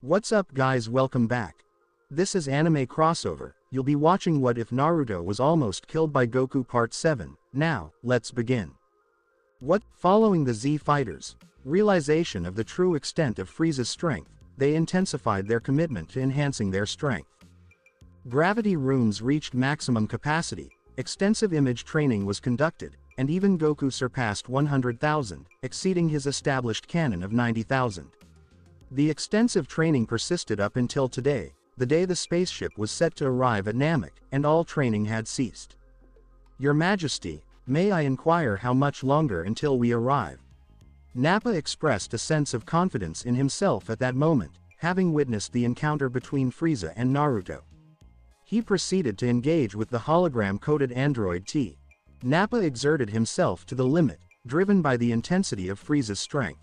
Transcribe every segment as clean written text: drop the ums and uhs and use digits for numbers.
What's up guys, welcome back. This is Anime Crossover. You'll be watching What If Naruto Was Almost Killed by Goku Part 7. Now, let's begin. Following the Z Fighters' realization of the true extent of Frieza's strength, they intensified their commitment to enhancing their strength. Gravity rooms reached maximum capacity, extensive image training was conducted, and even Goku surpassed 100,000, exceeding his established canon of 90,000. The extensive training persisted up until today, the day the spaceship was set to arrive at Namek, and all training had ceased. Your Majesty, may I inquire how much longer until we arrive? Nappa expressed a sense of confidence in himself at that moment, having witnessed the encounter between Frieza and Naruto. He proceeded to engage with the hologram-coded android T. Nappa exerted himself to the limit, driven by the intensity of Frieza's strength.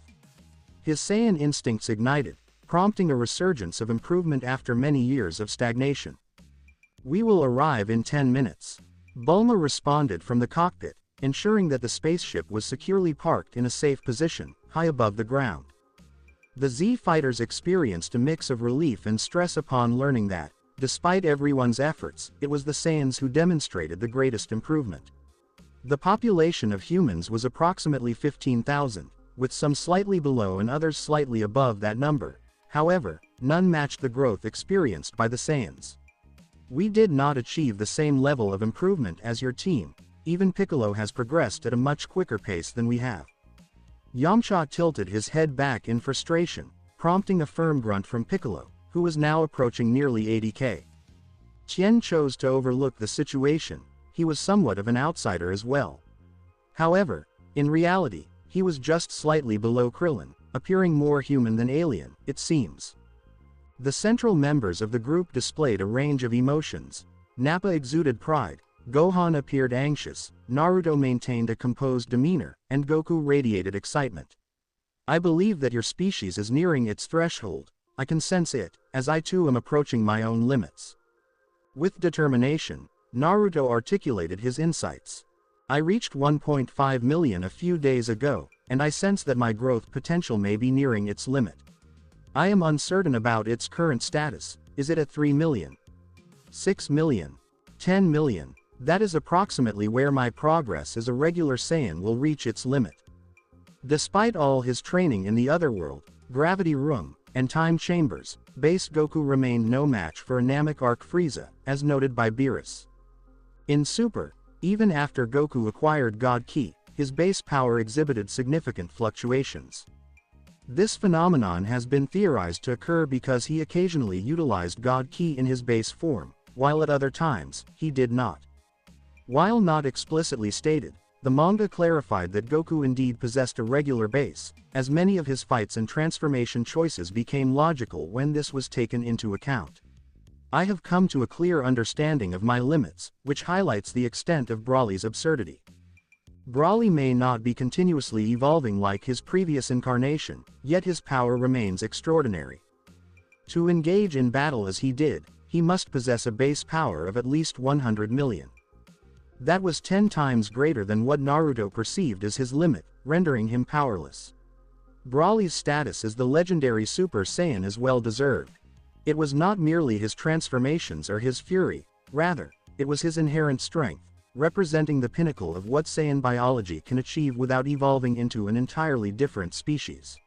His Saiyan instincts ignited, prompting a resurgence of improvement after many years of stagnation. We will arrive in 10 minutes. Bulma responded from the cockpit, ensuring that the spaceship was securely parked in a safe position, high above the ground. The Z Fighters experienced a mix of relief and stress upon learning that, despite everyone's efforts, it was the Saiyans who demonstrated the greatest improvement. The population of humans was approximately 15,000, with some slightly below and others slightly above that number. However, none matched the growth experienced by the Saiyans. We did not achieve the same level of improvement as your team. Even Piccolo has progressed at a much quicker pace than we have. Yamcha tilted his head back in frustration, prompting a firm grunt from Piccolo, who was now approaching nearly 80k. Tien chose to overlook the situation. He was somewhat of an outsider as well. However, in reality, he was just slightly below Krillin, appearing more human than alien, it seems. The central members of the group displayed a range of emotions. Nappa exuded pride, Gohan appeared anxious, Naruto maintained a composed demeanor, and Goku radiated excitement. I believe that your species is nearing its threshold. I can sense it, as I too am approaching my own limits. With determination, Naruto articulated his insights. I reached 1.5 million a few days ago, and I sense that my growth potential may be nearing its limit. I am uncertain about its current status. Is it at 3 million? 6 million? 10 million? That is approximately where my progress as a regular Saiyan will reach its limit. Despite all his training in the otherworld, gravity room, and time chambers, base Goku remained no match for a Namek Arc Frieza, as noted by Beerus. In Super, even after Goku acquired God Ki, his base power exhibited significant fluctuations. This phenomenon has been theorized to occur because he occasionally utilized God Ki in his base form, while at other times, he did not. While not explicitly stated, the manga clarified that Goku indeed possessed a regular base, as many of his fights and transformation choices became logical when this was taken into account. I have come to a clear understanding of my limits, which highlights the extent of Broly's absurdity. Broly may not be continuously evolving like his previous incarnation, yet his power remains extraordinary. To engage in battle as he did, he must possess a base power of at least 100 million. That was 10 times greater than what Naruto perceived as his limit, rendering him powerless. Broly's status as the legendary Super Saiyan is well deserved. It was not merely his transformations or his fury, rather, it was his inherent strength, representing the pinnacle of what Saiyan biology can achieve without evolving into an entirely different species.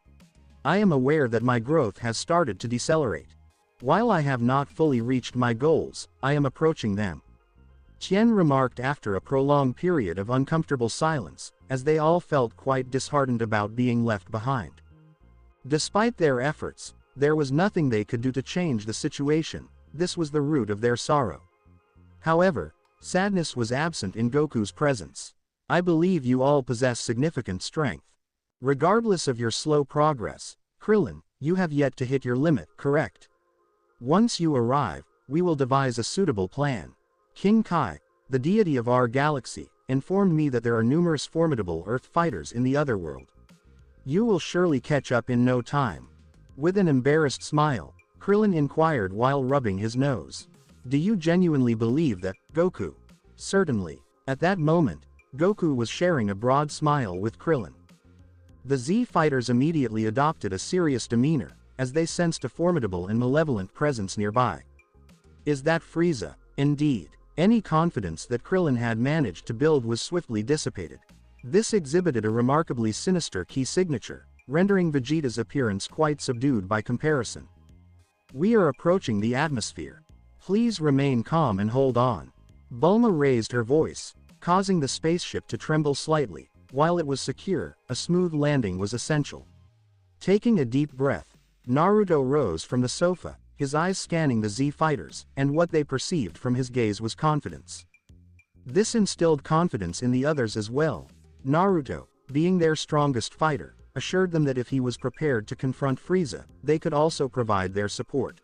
I am aware that my growth has started to decelerate. While I have not fully reached my goals, I am approaching them. Tien remarked after a prolonged period of uncomfortable silence, as they all felt quite disheartened about being left behind. Despite their efforts, there was nothing they could do to change the situation. This was the root of their sorrow. However, sadness was absent in Goku's presence. I believe you all possess significant strength. Regardless of your slow progress, Krillin, you have yet to hit your limit, correct? Once you arrive, we will devise a suitable plan. King Kai, the deity of our galaxy, informed me that there are numerous formidable Earth fighters in the otherworld. You will surely catch up in no time. With an embarrassed smile, Krillin inquired while rubbing his nose. Do you genuinely believe that, Goku? Certainly. At that moment, Goku was sharing a broad smile with Krillin. The Z Fighters immediately adopted a serious demeanor, as they sensed a formidable and malevolent presence nearby. Is that Frieza? Indeed. Any confidence that Krillin had managed to build was swiftly dissipated. This exhibited a remarkably sinister key signature, rendering Vegeta's appearance quite subdued by comparison. We are approaching the atmosphere. Please remain calm and hold on. Bulma raised her voice, causing the spaceship to tremble slightly. While it was secure, a smooth landing was essential. Taking a deep breath, Naruto rose from the sofa, his eyes scanning the Z fighters, and what they perceived from his gaze was confidence. This instilled confidence in the others as well. Naruto, being their strongest fighter, assured them that if he was prepared to confront Frieza, they could also provide their support.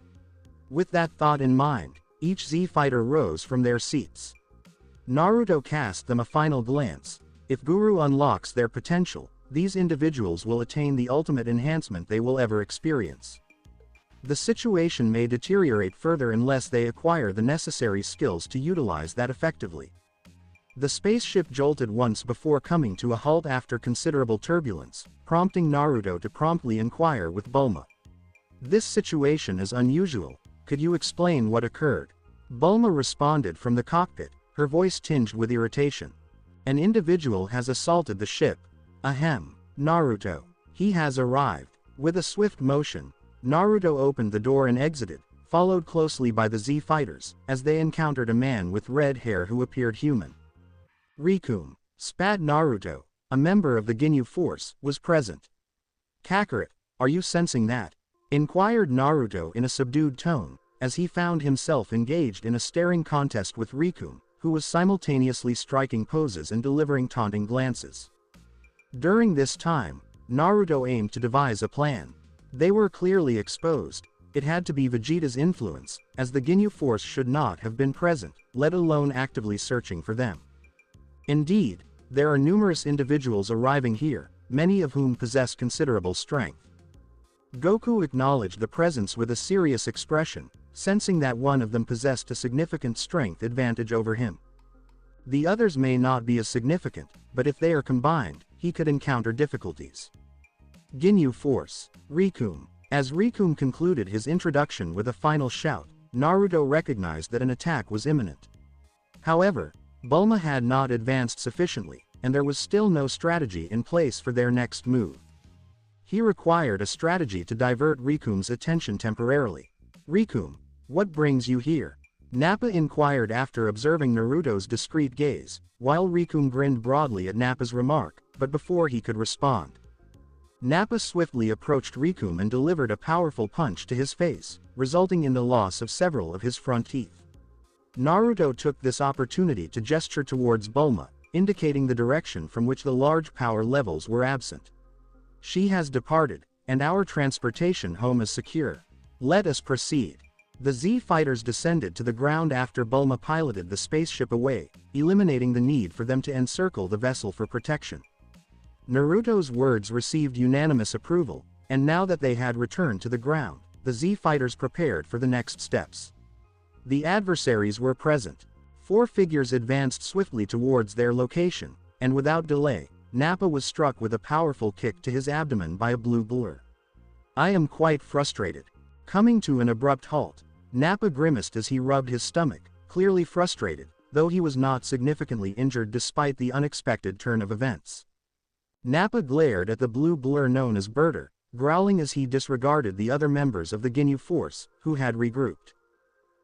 With that thought in mind, each Z fighter rose from their seats. Naruto cast them a final glance. If Guru unlocks their potential, these individuals will attain the ultimate enhancement they will ever experience. The situation may deteriorate further unless they acquire the necessary skills to utilize that effectively. The spaceship jolted once before coming to a halt after considerable turbulence, prompting Naruto to promptly inquire with Bulma. This situation is unusual. Could you explain what occurred? Bulma responded from the cockpit, her voice tinged with irritation. An individual has assaulted the ship. Ahem. Naruto. He has arrived. With a swift motion, Naruto opened the door and exited, followed closely by the Z fighters, as they encountered a man with red hair who appeared human. Rikum. Spat Naruto, a member of the Ginyu force, was present. Kakarot, are you sensing that? Inquired Naruto in a subdued tone, as he found himself engaged in a staring contest with Rikum, who was simultaneously striking poses and delivering taunting glances. During this time, Naruto aimed to devise a plan. They were clearly exposed. It had to be Vegeta's influence, as the Ginyu force should not have been present, let alone actively searching for them. Indeed, there are numerous individuals arriving here, many of whom possess considerable strength. Goku acknowledged the presence with a serious expression, sensing that one of them possessed a significant strength advantage over him. The others may not be as significant, but if they are combined, he could encounter difficulties. Ginyu Force. Rikum. As Rikum concluded his introduction with a final shout, Naruto recognized that an attack was imminent. However, Bulma had not advanced sufficiently, and there was still no strategy in place for their next move. He required a strategy to divert Rikum's attention temporarily. Rikum, what brings you here? Nappa inquired after observing Naruto's discreet gaze, while Rikum grinned broadly at Nappa's remark, but before he could respond, Nappa swiftly approached Rikum and delivered a powerful punch to his face, resulting in the loss of several of his front teeth. Naruto took this opportunity to gesture towards Bulma, indicating the direction from which the large power levels were absent. She has departed, and our transportation home is secure. Let us proceed. The Z fighters descended to the ground after Bulma piloted the spaceship away, eliminating the need for them to encircle the vessel for protection. Naruto's words received unanimous approval, and now that they had returned to the ground, the Z fighters prepared for the next steps. The adversaries were present. 4 figures advanced swiftly towards their location, and without delay, Nappa was struck with a powerful kick to his abdomen by a blue blur. I am quite frustrated. Coming to an abrupt halt, Nappa grimaced as he rubbed his stomach, clearly frustrated, though he was not significantly injured despite the unexpected turn of events. Nappa glared at the blue blur known as Birder, growling as he disregarded the other members of the Ginyu force, who had regrouped.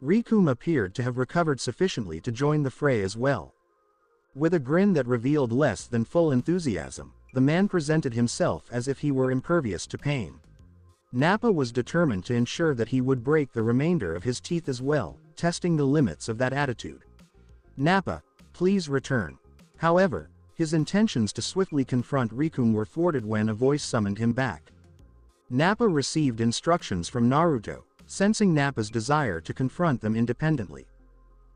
Rikum appeared to have recovered sufficiently to join the fray as well. With a grin that revealed less than full enthusiasm, the man presented himself as if he were impervious to pain. Nappa was determined to ensure that he would break the remainder of his teeth as well, testing the limits of that attitude. Nappa, please return. However, his intentions to swiftly confront Rikum were thwarted when a voice summoned him back. Nappa received instructions from Naruto, sensing Nappa's desire to confront them independently.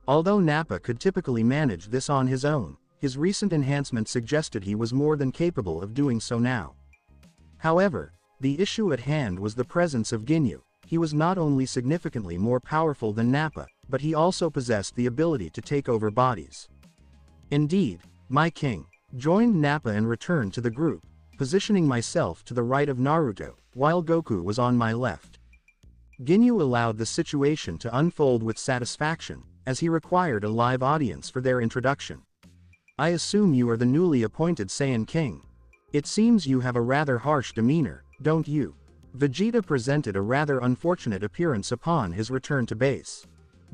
Although Nappa could typically manage this on his own, his recent enhancement suggested he was more than capable of doing so now. However, the issue at hand was the presence of Ginyu. He was not only significantly more powerful than Nappa, but he also possessed the ability to take over bodies. Indeed, my king, joined Nappa and returned to the group, positioning myself to the right of Naruto, while Goku was on my left. Ginyu allowed the situation to unfold with satisfaction, as he required a live audience for their introduction. I assume you are the newly appointed Saiyan King. It seems you have a rather harsh demeanor, don't you? Vegeta presented a rather unfortunate appearance upon his return to base.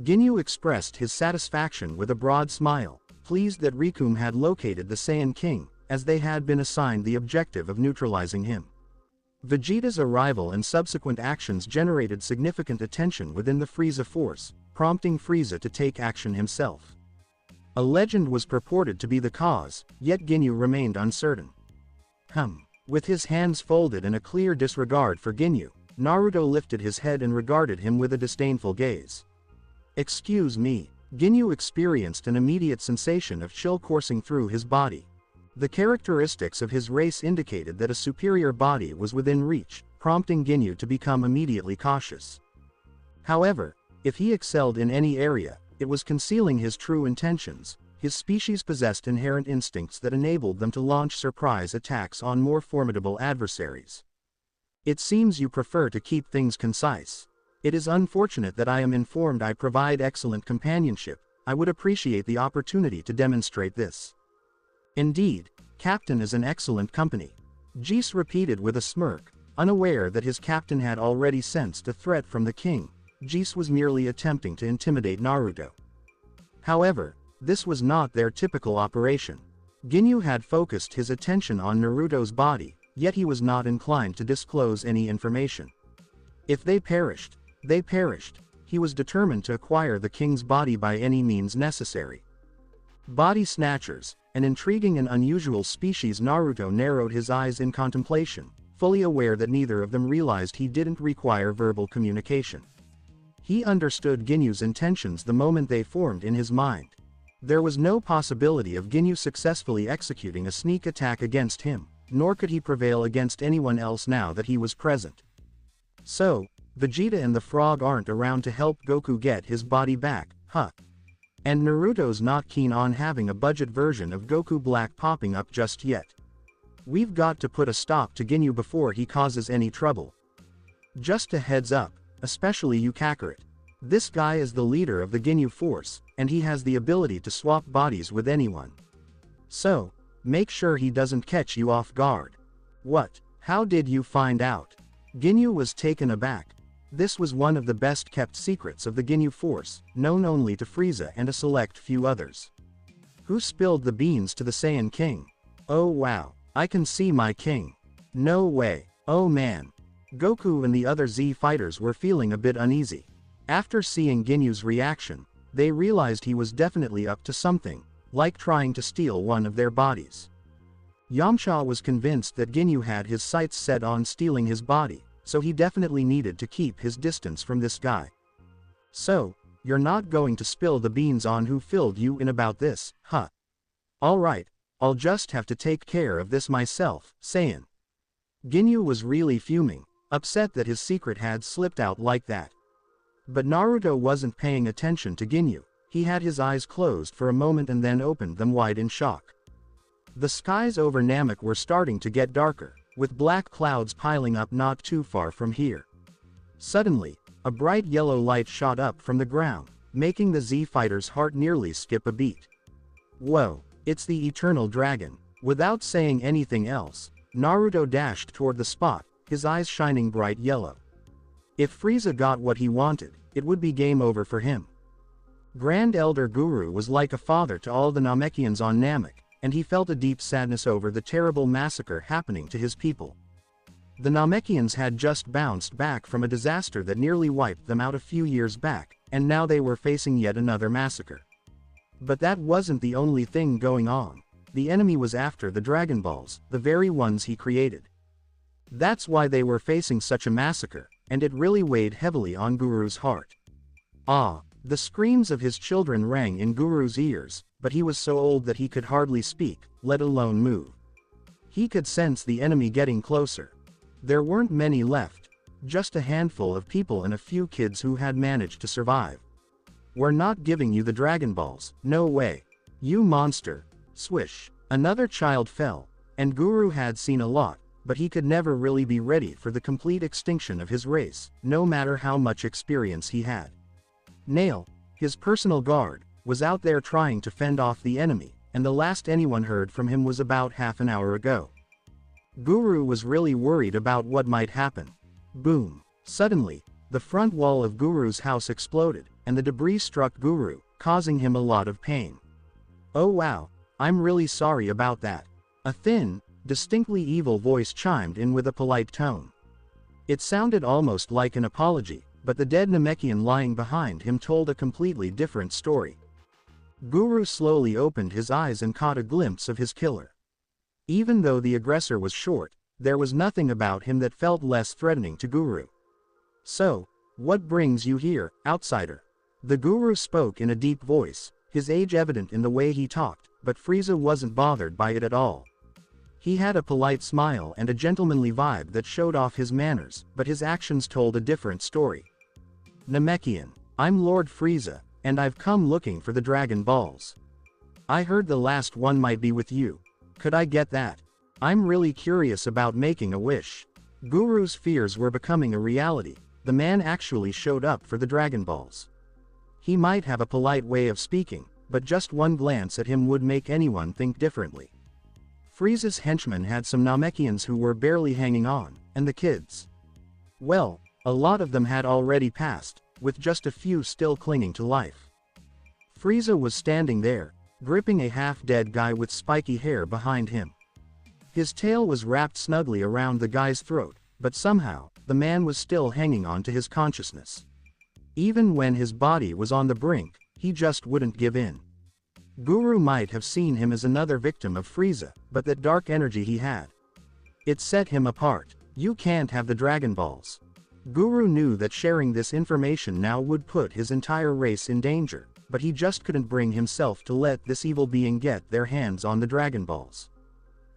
Ginyu expressed his satisfaction with a broad smile, pleased that Rikum had located the Saiyan King, as they had been assigned the objective of neutralizing him. Vegeta's arrival and subsequent actions generated significant attention within the Frieza force, prompting Frieza to take action himself. A legend was purported to be the cause, yet Ginyu remained uncertain. With his hands folded in a clear disregard for Ginyu, Naruto lifted his head and regarded him with a disdainful gaze. Excuse me. Ginyu experienced an immediate sensation of chill coursing through his body. The characteristics of his race indicated that a superior body was within reach, prompting Ginyu to become immediately cautious. However, if he excelled in any area, it was concealing his true intentions. His species possessed inherent instincts that enabled them to launch surprise attacks on more formidable adversaries. It seems you prefer to keep things concise. It is unfortunate that I am informed I provide excellent companionship. I would appreciate the opportunity to demonstrate this. Indeed, Captain is an excellent company. Geese repeated with a smirk, unaware that his captain had already sensed a threat from the king. Geese was merely attempting to intimidate Naruto. However, this was not their typical operation. Ginyu had focused his attention on Naruto's body, yet he was not inclined to disclose any information. If they perished, they perished. He was determined to acquire the king's body by any means necessary. Body snatchers, an intriguing and unusual species. Naruto narrowed his eyes in contemplation, fully aware that neither of them realized he didn't require verbal communication. He understood Ginyu's intentions the moment they formed in his mind. There was no possibility of Ginyu successfully executing a sneak attack against him, nor could he prevail against anyone else now that he was present. So, Vegeta and the frog aren't around to help Goku get his body back, huh? And Naruto's not keen on having a budget version of Goku Black popping up just yet. We've got to put a stop to Ginyu before he causes any trouble. Just a heads up, especially you Kakarot. This guy is the leader of the Ginyu force, and he has the ability to swap bodies with anyone. So, make sure he doesn't catch you off guard. What? How did you find out? Ginyu was taken aback. This was one of the best kept secrets of the Ginyu force, known only to Frieza and a select few others. Who spilled the beans to the Saiyan King? Oh wow, I can see my king. No way, oh man. Goku and the other Z fighters were feeling a bit uneasy. After seeing Ginyu's reaction, they realized he was definitely up to something, like trying to steal one of their bodies. Yamcha was convinced that Ginyu had his sights set on stealing his body, so he definitely needed to keep his distance from this guy. So, you're not going to spill the beans on who filled you in about this, huh? Alright, I'll just have to take care of this myself, Saiyan. Ginyu was really fuming, upset that his secret had slipped out like that. But Naruto wasn't paying attention to Ginyu. He had his eyes closed for a moment and then opened them wide in shock. The skies over Namek were starting to get darker, with black clouds piling up not too far from here. Suddenly, a bright yellow light shot up from the ground, making the Z fighter's heart nearly skip a beat. Whoa, it's the Eternal Dragon. Without saying anything else, Naruto dashed toward the spot, his eyes shining bright yellow. If Frieza got what he wanted, it would be game over for him. Grand Elder Guru was like a father to all the Namekians on Namek, and he felt a deep sadness over the terrible massacre happening to his people. The Namekians had just bounced back from a disaster that nearly wiped them out a few years back, and now they were facing yet another massacre. But that wasn't the only thing going on. The enemy was after the Dragon Balls, the very ones he created. That's why they were facing such a massacre, and it really weighed heavily on Guru's heart. The screams of his children rang in Guru's ears, but he was so old that he could hardly speak, let alone move. He could sense the enemy getting closer. There weren't many left, just a handful of people and a few kids who had managed to survive. We're not giving you the Dragon Balls, no way. You monster. Swish. Another child fell, and Guru had seen a lot, but he could never really be ready for the complete extinction of his race, no matter how much experience he had. Nail, his personal guard, was out there trying to fend off the enemy, and the last anyone heard from him was about half an hour ago. Guru was really worried about what might happen. Boom. Suddenly, the front wall of Guru's house exploded, and the debris struck Guru, causing him a lot of pain. "Oh wow, I'm really sorry about that." A thin, distinctly evil voice chimed in with a polite tone. It sounded almost like an apology, but the dead Namekian lying behind him told a completely different story. Guru slowly opened his eyes and caught a glimpse of his killer. Even though the aggressor was short, there was nothing about him that felt less threatening to Guru. "So, what brings you here, outsider?" The Guru spoke in a deep voice, his age evident in the way he talked, but Frieza wasn't bothered by it at all. He had a polite smile and a gentlemanly vibe that showed off his manners, but his actions told a different story. "Namekian, I'm Lord Frieza, and I've come looking for the Dragon Balls. I heard the last one might be with you. Could I get that? I'm really curious about making a wish." Guru's fears were becoming a reality. The man actually showed up for the Dragon Balls. He might have a polite way of speaking, but just one glance at him would make anyone think differently. Frieza's henchmen had some Namekians who were barely hanging on, and the kids. Well, a lot of them had already passed, with just a few still clinging to life. Frieza was standing there, gripping a half-dead guy with spiky hair behind him. His tail was wrapped snugly around the guy's throat, but somehow, the man was still hanging on to his consciousness. Even when his body was on the brink, he just wouldn't give in. Guru might have seen him as another victim of Frieza, but that dark energy he had. It set him apart. "You can't have the Dragon Balls." Guru knew that sharing this information now would put his entire race in danger, but he just couldn't bring himself to let this evil being get their hands on the Dragon Balls.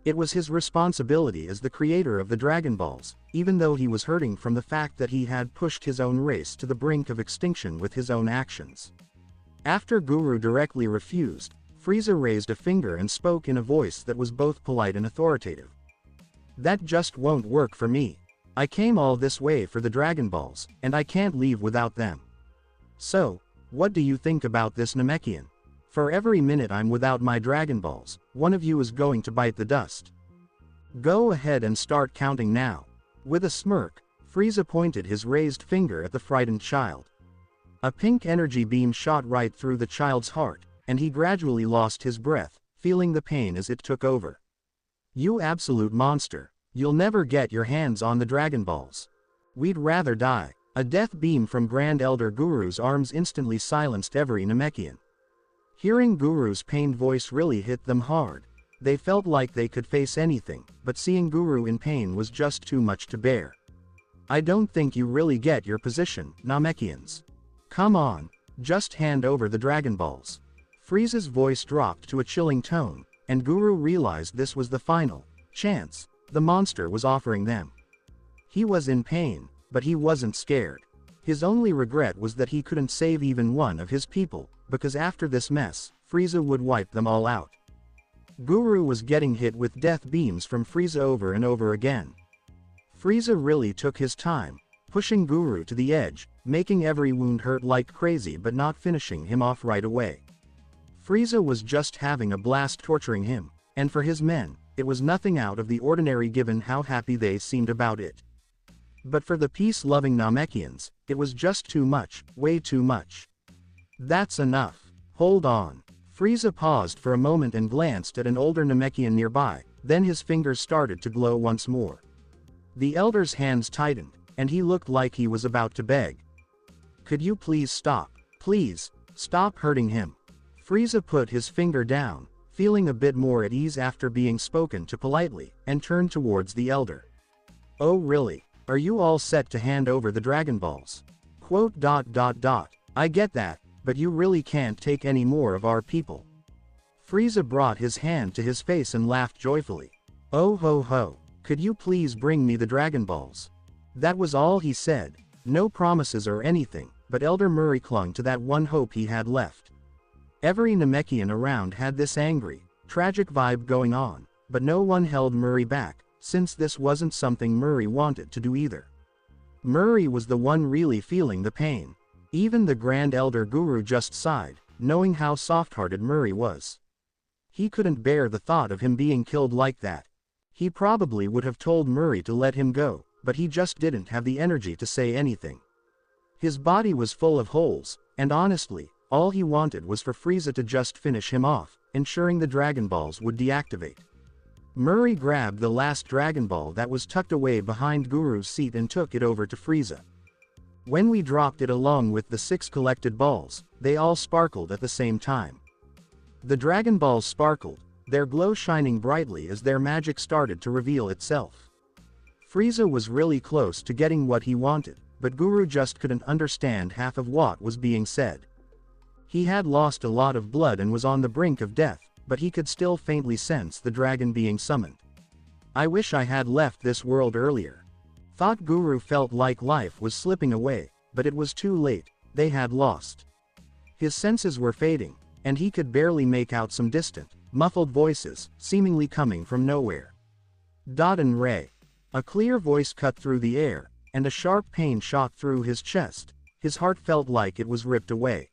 It was his responsibility as the creator of the Dragon Balls, even though he was hurting from the fact that he had pushed his own race to the brink of extinction with his own actions. After Guru directly refused, Frieza raised a finger and spoke in a voice that was both polite and authoritative. "That just won't work for me. I came all this way for the Dragon Balls, and I can't leave without them. So, what do you think about this, Namekian? For every minute I'm without my Dragon Balls, one of you is going to bite the dust. Go ahead and start counting now." With a smirk, Frieza pointed his raised finger at the frightened child. A pink energy beam shot right through the child's heart, and he gradually lost his breath, feeling the pain as it took over. "You absolute monster. You'll never get your hands on the Dragon Balls. We'd rather die." A death beam from Grand Elder Guru's arms instantly silenced every Namekian. Hearing Guru's pained voice really hit them hard. They felt like they could face anything, but seeing Guru in pain was just too much to bear. "I don't think you really get your position, Namekians. Come on, just hand over the Dragon Balls." Frieza's voice dropped to a chilling tone, and Guru realized this was the final chance the monster was offering them. He was in pain, but he wasn't scared. His only regret was that he couldn't save even one of his people, because after this mess, Frieza would wipe them all out. Guru was getting hit with death beams from Frieza over and over again. Frieza really took his time, pushing Guru to the edge, making every wound hurt like crazy but not finishing him off right away. Frieza was just having a blast torturing him, and for his men, it was nothing out of the ordinary given how happy they seemed about it. But for the peace-loving Namekians, it was just too much, way too much. "That's enough. Hold on." Frieza paused for a moment and glanced at an older Namekian nearby, then his fingers started to glow once more. The elder's hands tightened, and he looked like he was about to beg. "Could you please stop? Please, stop hurting him." Frieza put his finger down, feeling a bit more at ease after being spoken to politely, and turned towards the elder. "Oh really? Are you all set to hand over the Dragon Balls? I get that, but you really can't take any more of our people." Frieza brought his hand to his face and laughed joyfully. "Oh ho ho, could you please bring me the Dragon Balls?" That was all he said, no promises or anything, but Elder Murray clung to that one hope he had left. Every Namekian around had this angry, tragic vibe going on, but no one held Murray back, since this wasn't something Murray wanted to do either. Murray was the one really feeling the pain. Even the Grand Elder Guru just sighed, knowing how soft-hearted Murray was. He couldn't bear the thought of him being killed like that. He probably would have told Murray to let him go, but he just didn't have the energy to say anything. His body was full of holes, and honestly, all he wanted was for Frieza to just finish him off, ensuring the Dragon Balls would deactivate. Murray grabbed the last Dragon Ball that was tucked away behind Guru's seat and took it over to Frieza. When we dropped it along with the 6 collected balls, they all sparkled at the same time. The Dragon Balls sparkled, their glow shining brightly as their magic started to reveal itself. Frieza was really close to getting what he wanted, but Guru just couldn't understand half of what was being said. He had lost a lot of blood and was on the brink of death, but he could still faintly sense the dragon being summoned. I wish I had left this world earlier. Thought Guru felt like life was slipping away, but it was too late, they had lost. His senses were fading, and he could barely make out some distant, muffled voices, seemingly coming from nowhere. Dot and Ray. A clear voice cut through the air, and a sharp pain shot through his chest. His heart felt like it was ripped away.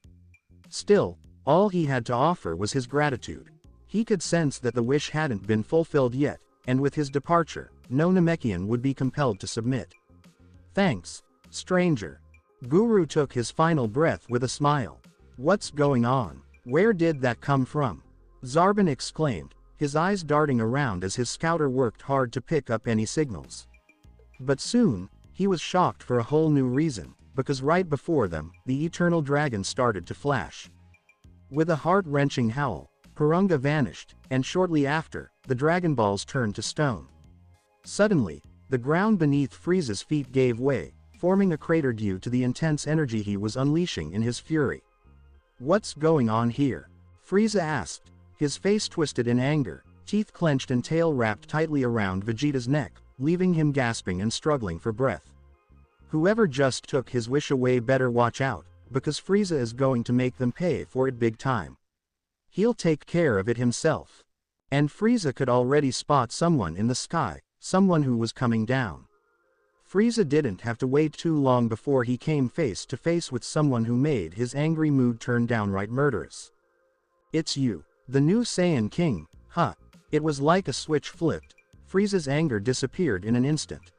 Still, all he had to offer was his gratitude. He could sense that the wish hadn't been fulfilled yet, and with his departure, no Namekian would be compelled to submit. Thanks, stranger. Guru took his final breath with a smile. What's going on? Where did that come from? Zarbon exclaimed, his eyes darting around as his scouter worked hard to pick up any signals. But soon, he was shocked for a whole new reason, because right before them, the eternal dragon started to flash. With a heart-wrenching howl, Purunga vanished, and shortly after, the Dragon Balls turned to stone. Suddenly, the ground beneath Frieza's feet gave way, forming a crater due to the intense energy he was unleashing in his fury. What's going on here? Frieza asked, his face twisted in anger, teeth clenched and tail wrapped tightly around Vegeta's neck, leaving him gasping and struggling for breath. Whoever just took his wish away better watch out, because Frieza is going to make them pay for it big time. He'll take care of it himself. And Frieza could already spot someone in the sky, someone who was coming down. Frieza didn't have to wait too long before he came face to face with someone who made his angry mood turn downright murderous. It's you, the new Saiyan King, huh? It was like a switch flipped. Frieza's anger disappeared in an instant.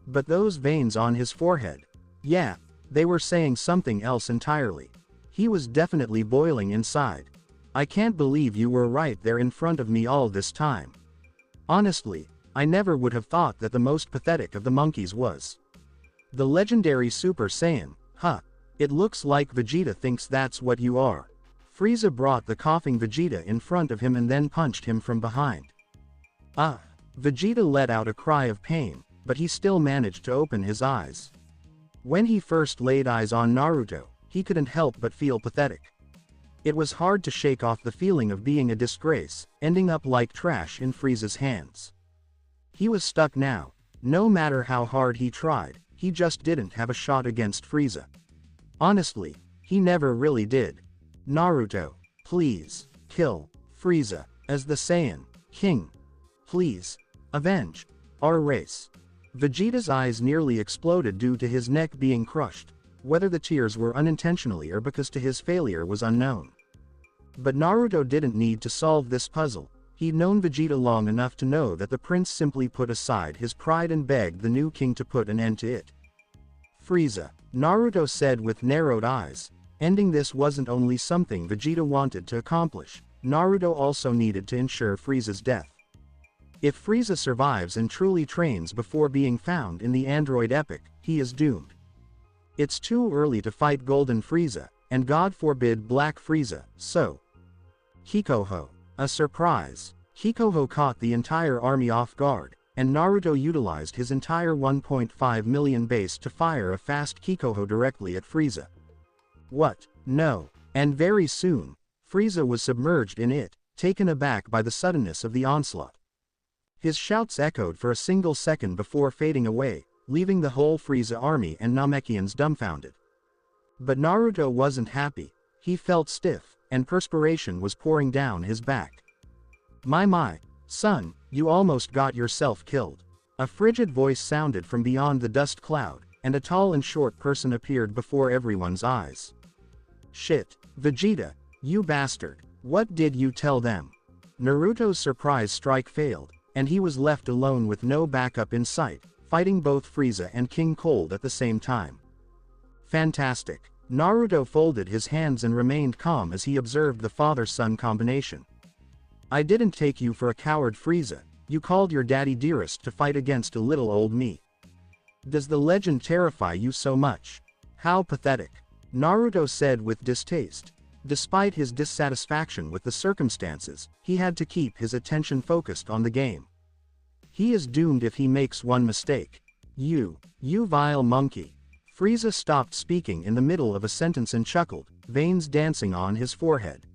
But those veins on his forehead, yeah, they were saying something else entirely. He was definitely boiling inside. I can't believe you were right there in front of me all this time. Honestly, I never would have thought that the most pathetic of the monkeys was the legendary Super Saiyan, huh? It looks like Vegeta thinks that's what you are. Frieza brought the coughing Vegeta in front of him and then punched him from behind. Ah! Vegeta let out a cry of pain, but he still managed to open his eyes. When he first laid eyes on Naruto, he couldn't help but feel pathetic. It was hard to shake off the feeling of being a disgrace, ending up like trash in Frieza's hands. He was stuck now. No matter how hard he tried, he just didn't have a shot against Frieza. Honestly, he never really did. Naruto, please, kill Frieza, as the Saiyan King. Please, avenge our race. Vegeta's eyes nearly exploded due to his neck being crushed, whether the tears were unintentionally or because to his failure was unknown. But Naruto didn't need to solve this puzzle. He'd known Vegeta long enough to know that the prince simply put aside his pride and begged the new king to put an end to it. Frieza, Naruto said with narrowed eyes. Ending this wasn't only something Vegeta wanted to accomplish, Naruto also needed to ensure Frieza's death. If Frieza survives and truly trains before being found in the android epic, he is doomed. It's too early to fight Golden Frieza, and God forbid Black Frieza, so. Hikoho. A surprise. Hikoho caught the entire army off guard, and Naruto utilized his entire 1.5 million base to fire a fast Hikoho directly at Frieza. What? No. And very soon, Frieza was submerged in it, taken aback by the suddenness of the onslaught. His shouts echoed for a single second before fading away, leaving the whole Frieza army and Namekians dumbfounded. But Naruto wasn't happy. He felt stiff, and perspiration was pouring down his back. My, son, You almost got yourself killed. A frigid voice sounded from beyond the dust cloud, and a tall and short person appeared before everyone's eyes. Shit, Vegeta, you bastard. What did you tell them? Naruto's surprise strike failed, and he was left alone with no backup in sight, fighting both Frieza and King Cold at the same time. Fantastic. Naruto folded his hands and remained calm as he observed the father-son combination. I didn't take you for a coward, Frieza. You called your daddy dearest to fight against a little old me. Does the legend terrify you so much? How pathetic. Naruto said with distaste. Despite his dissatisfaction with the circumstances, he had to keep his attention focused on the game. He is doomed if he makes one mistake. You vile monkey. Frieza stopped speaking in the middle of a sentence and chuckled, veins dancing on his forehead.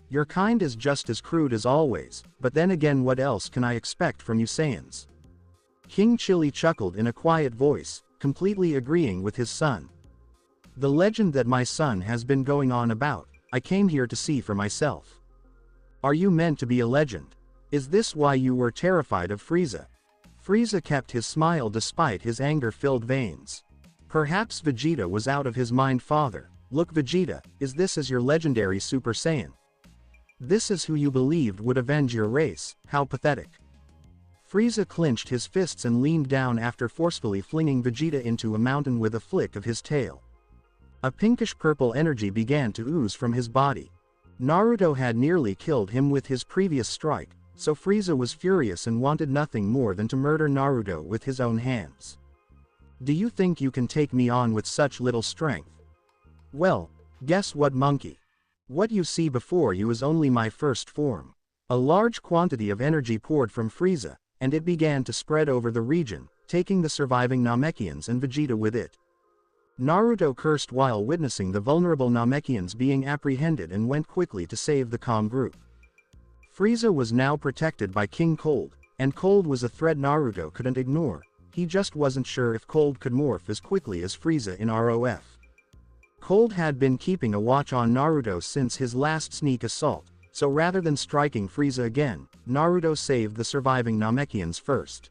Your kind is just as crude as always, but then again, what else can I expect from you Saiyans? King Cheel chuckled in a quiet voice, completely agreeing with his son. The legend that my son has been going on about, I came here to see for myself. Are you meant to be a legend? Is this why you were terrified of Frieza? Frieza kept his smile despite his anger-filled veins. Perhaps Vegeta was out of his mind. Father, look Vegeta, is this as your legendary Super Saiyan? This is who you believed would avenge your race, how pathetic. Frieza clenched his fists and leaned down after forcefully flinging Vegeta into a mountain with a flick of his tail. A pinkish-purple energy began to ooze from his body. Naruto had nearly killed him with his previous strike, so Frieza was furious and wanted nothing more than to murder Naruto with his own hands. Do you think you can take me on with such little strength? Well, guess what, monkey? What you see before you is only my first form. A large quantity of energy poured from Frieza, and it began to spread over the region, taking the surviving Namekians and Vegeta with it. Naruto cursed while witnessing the vulnerable Namekians being apprehended and went quickly to save the calm group. Frieza was now protected by King Cold, and Cold was a threat Naruto couldn't ignore. He just wasn't sure if Cold could morph as quickly as Frieza in ROF. Cold had been keeping a watch on Naruto since his last sneak assault, so rather than striking Frieza again, Naruto saved the surviving Namekians first.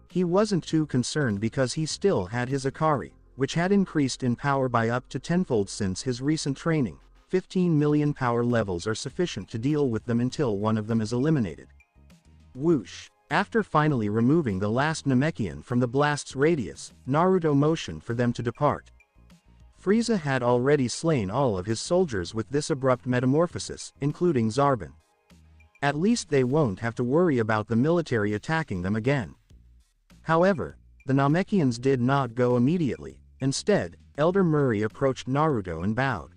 He wasn't too concerned because he still had his Akari, which had increased in power by up to tenfold since his recent training. 15 million power levels are sufficient to deal with them until one of them is eliminated. Whoosh! After finally removing the last Namekian from the blast's radius, Naruto motioned for them to depart. Frieza had already slain all of his soldiers with this abrupt metamorphosis, including Zarbon. At least they won't have to worry about the military attacking them again. However, the Namekians did not go immediately. Instead, Elder Murray approached Naruto and bowed.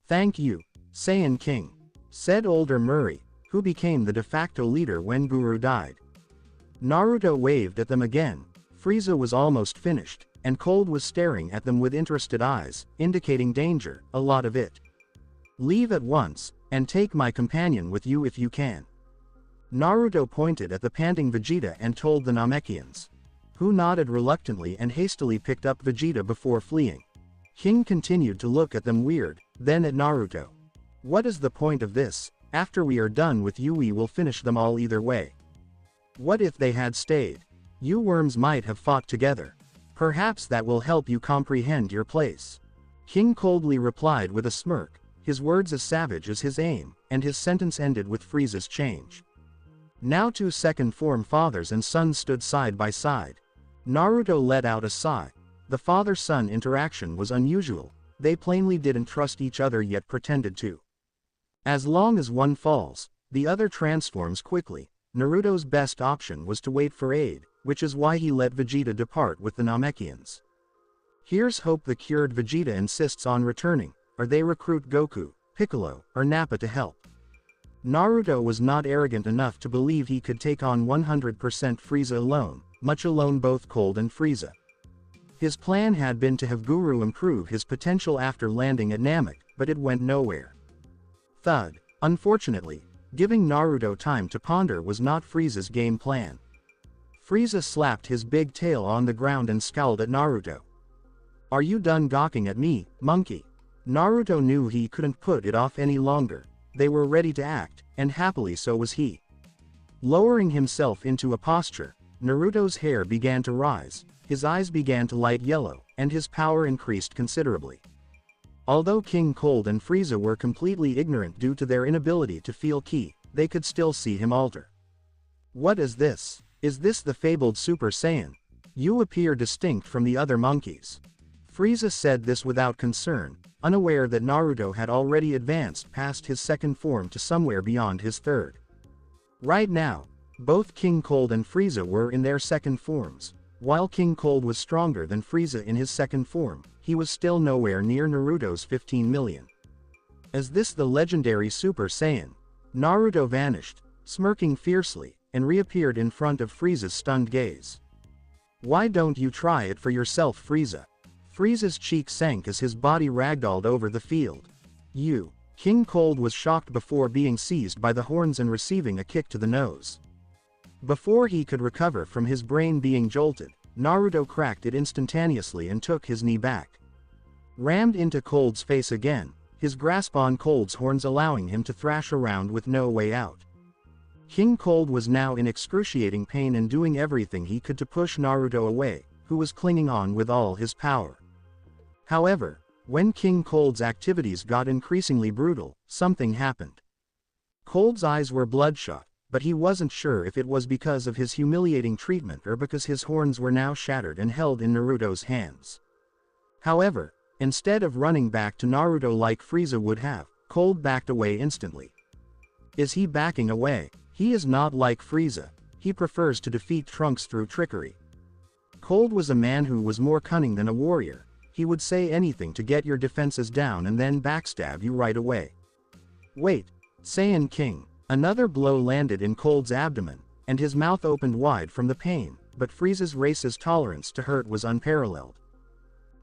Thank you, Saiyan King, said Older Murray, who became the de facto leader when Guru died. Naruto waved at them again. Frieza was almost finished, and Cold was staring at them with interested eyes, indicating danger, a lot of it. Leave at once, and take my companion with you if you can. Naruto pointed at the panting Vegeta and told the Namekians, who nodded reluctantly and hastily picked up Vegeta before fleeing. King continued to look at them weird, then at Naruto. What is the point of this? After we are done with you we will finish them all either way. What if they had stayed? You worms might have fought together. Perhaps that will help you comprehend your place. King coldly replied with a smirk, his words as savage as his aim, and his sentence ended with Frieza's change. Now two second form fathers and sons stood side by side. Naruto let out a sigh. The father-son interaction was unusual. They plainly didn't trust each other yet pretended to. As long as one falls, the other transforms quickly. Naruto's best option was to wait for aid, which is why he let Vegeta depart with the Namekians. Here's hope the cured Vegeta insists on returning, or they recruit Goku, Piccolo, or Nappa to help. Naruto was not arrogant enough to believe he could take on 100% Frieza alone, much alone both Cold and Frieza. His plan had been to have Guru improve his potential after landing at Namek, but it went nowhere. Thud. Unfortunately, giving Naruto time to ponder was not Frieza's game plan. Frieza slapped his big tail on the ground and scowled at Naruto. Are you done gawking at me, monkey? Naruto knew he couldn't put it off any longer. They were ready to act, and happily so was he. Lowering himself into a posture, Naruto's hair began to rise, his eyes began to light yellow, and his power increased considerably. Although King Cold and Frieza were completely ignorant due to their inability to feel ki, they could still see him alter. What is this? Is this the fabled Super Saiyan? You appear distinct from the other monkeys. Frieza said this without concern, unaware that Naruto had already advanced past his second form to somewhere beyond his third. Right now, both King Cold and Frieza were in their second forms. While King Cold was stronger than Frieza in his second form, he was still nowhere near Naruto's 15 million. Is this the legendary Super Saiyan? Naruto vanished, smirking fiercely, and reappeared in front of Frieza's stunned gaze. Why don't you try it for yourself, Frieza? Frieza's cheek sank as his body ragdolled over the field. King Cold was shocked before being seized by the horns and receiving a kick to the nose. Before he could recover from his brain being jolted, Naruto cracked it instantaneously and took his knee back. Rammed into Cold's face again, his grasp on Cold's horns allowing him to thrash around with no way out. King Cold was now in excruciating pain and doing everything he could to push Naruto away, who was clinging on with all his power. However, when King Cold's activities got increasingly brutal, something happened. Cold's eyes were bloodshot, but he wasn't sure if it was because of his humiliating treatment or because his horns were now shattered and held in Naruto's hands. However, instead of running back to Naruto like Frieza would have, Cold backed away instantly. Is he backing away? He is not like Frieza. He prefers to defeat Trunks through trickery. Cold was a man who was more cunning than a warrior. He would say anything to get your defenses down and then backstab you right away. Wait, Saiyan King. Another blow landed in Cold's abdomen, and his mouth opened wide from the pain, but Frieza's race's tolerance to hurt was unparalleled.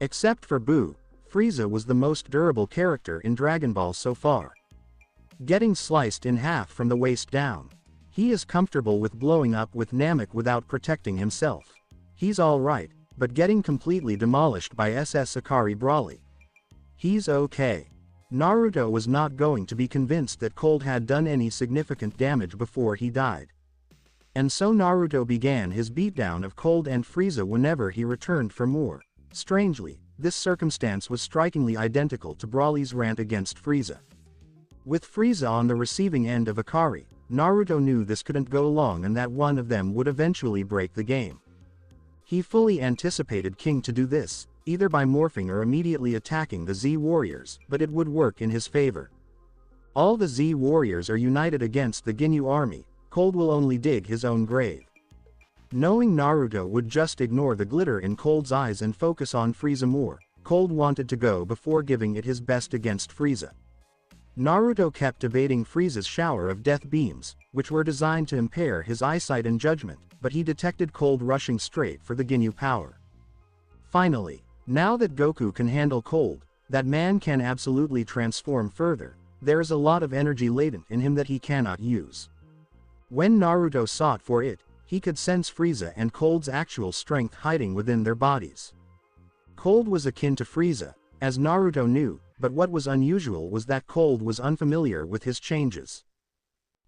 Except for Buu, Frieza was the most durable character in Dragon Ball so far. Getting sliced in half from the waist down. He is comfortable with blowing up with Namek without protecting himself. He's alright, but getting completely demolished by SS Sakari Brawly. He's okay. Naruto was not going to be convinced that Cold had done any significant damage before he died. And so Naruto began his beatdown of Cold and Frieza whenever he returned for more. Strangely, this circumstance was strikingly identical to Brawly's rant against Frieza. With Frieza on the receiving end of Akari, Naruto knew this couldn't go long and that one of them would eventually break the game. He fully anticipated King to do this, either by morphing or immediately attacking the Z warriors, but it would work in his favor. All the Z warriors are united against the Ginyu army. Cold will only dig his own grave. Knowing Naruto would just ignore the glitter in Cold's eyes and focus on Frieza more, Cold wanted to go before giving it his best against Frieza. Naruto kept evading Frieza's shower of death beams, which were designed to impair his eyesight and judgment, but he detected Cold rushing straight for the Ginyu power. Finally, now that Goku can handle Cold, that man can absolutely transform further. There is a lot of energy latent in him that he cannot use. When Naruto sought for it, he could sense Frieza and Cold's actual strength hiding within their bodies. Cold was akin to Frieza, as Naruto knew, but what was unusual was that Cold was unfamiliar with his changes.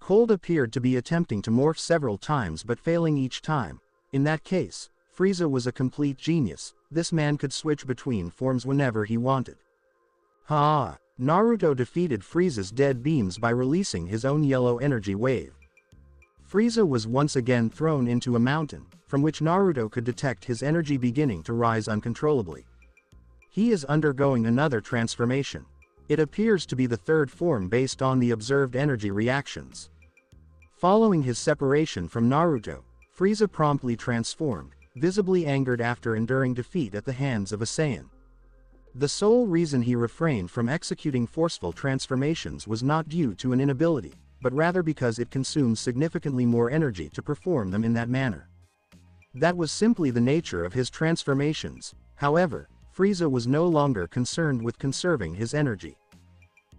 Cold appeared to be attempting to morph several times but failing each time. In that case, Frieza was a complete genius. This man could switch between forms whenever he wanted. Ha! Naruto defeated Frieza's dead beams by releasing his own yellow energy wave. Frieza was once again thrown into a mountain, from which Naruto could detect his energy beginning to rise uncontrollably. He is undergoing another transformation. It appears to be the third form based on the observed energy reactions. Following his separation from Naruto, Frieza promptly transformed, visibly angered after enduring defeat at the hands of a Saiyan. The sole reason he refrained from executing forceful transformations was not due to an inability, but rather because it consumes significantly more energy to perform them in that manner. That was simply the nature of his transformations. However, Frieza was no longer concerned with conserving his energy.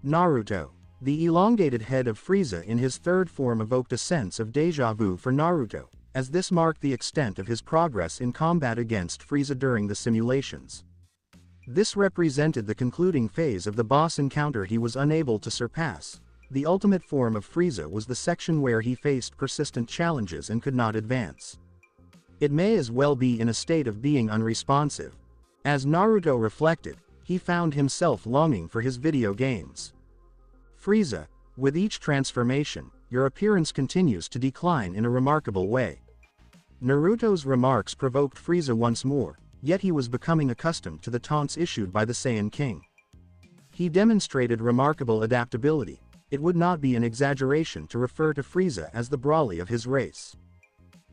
Naruto. The elongated head of Frieza in his third form evoked a sense of déjà vu for Naruto, as this marked the extent of his progress in combat against Frieza during the simulations. This represented the concluding phase of the boss encounter he was unable to surpass. The ultimate form of Frieza was the section where he faced persistent challenges and could not advance. It may as well be in a state of being unresponsive. As Naruto reflected, he found himself longing for his video games. Frieza, with each transformation, your appearance continues to decline in a remarkable way. Naruto's remarks provoked Frieza once more, yet he was becoming accustomed to the taunts issued by the Saiyan King. He demonstrated remarkable adaptability. It would not be an exaggeration to refer to Frieza as the Broly of his race.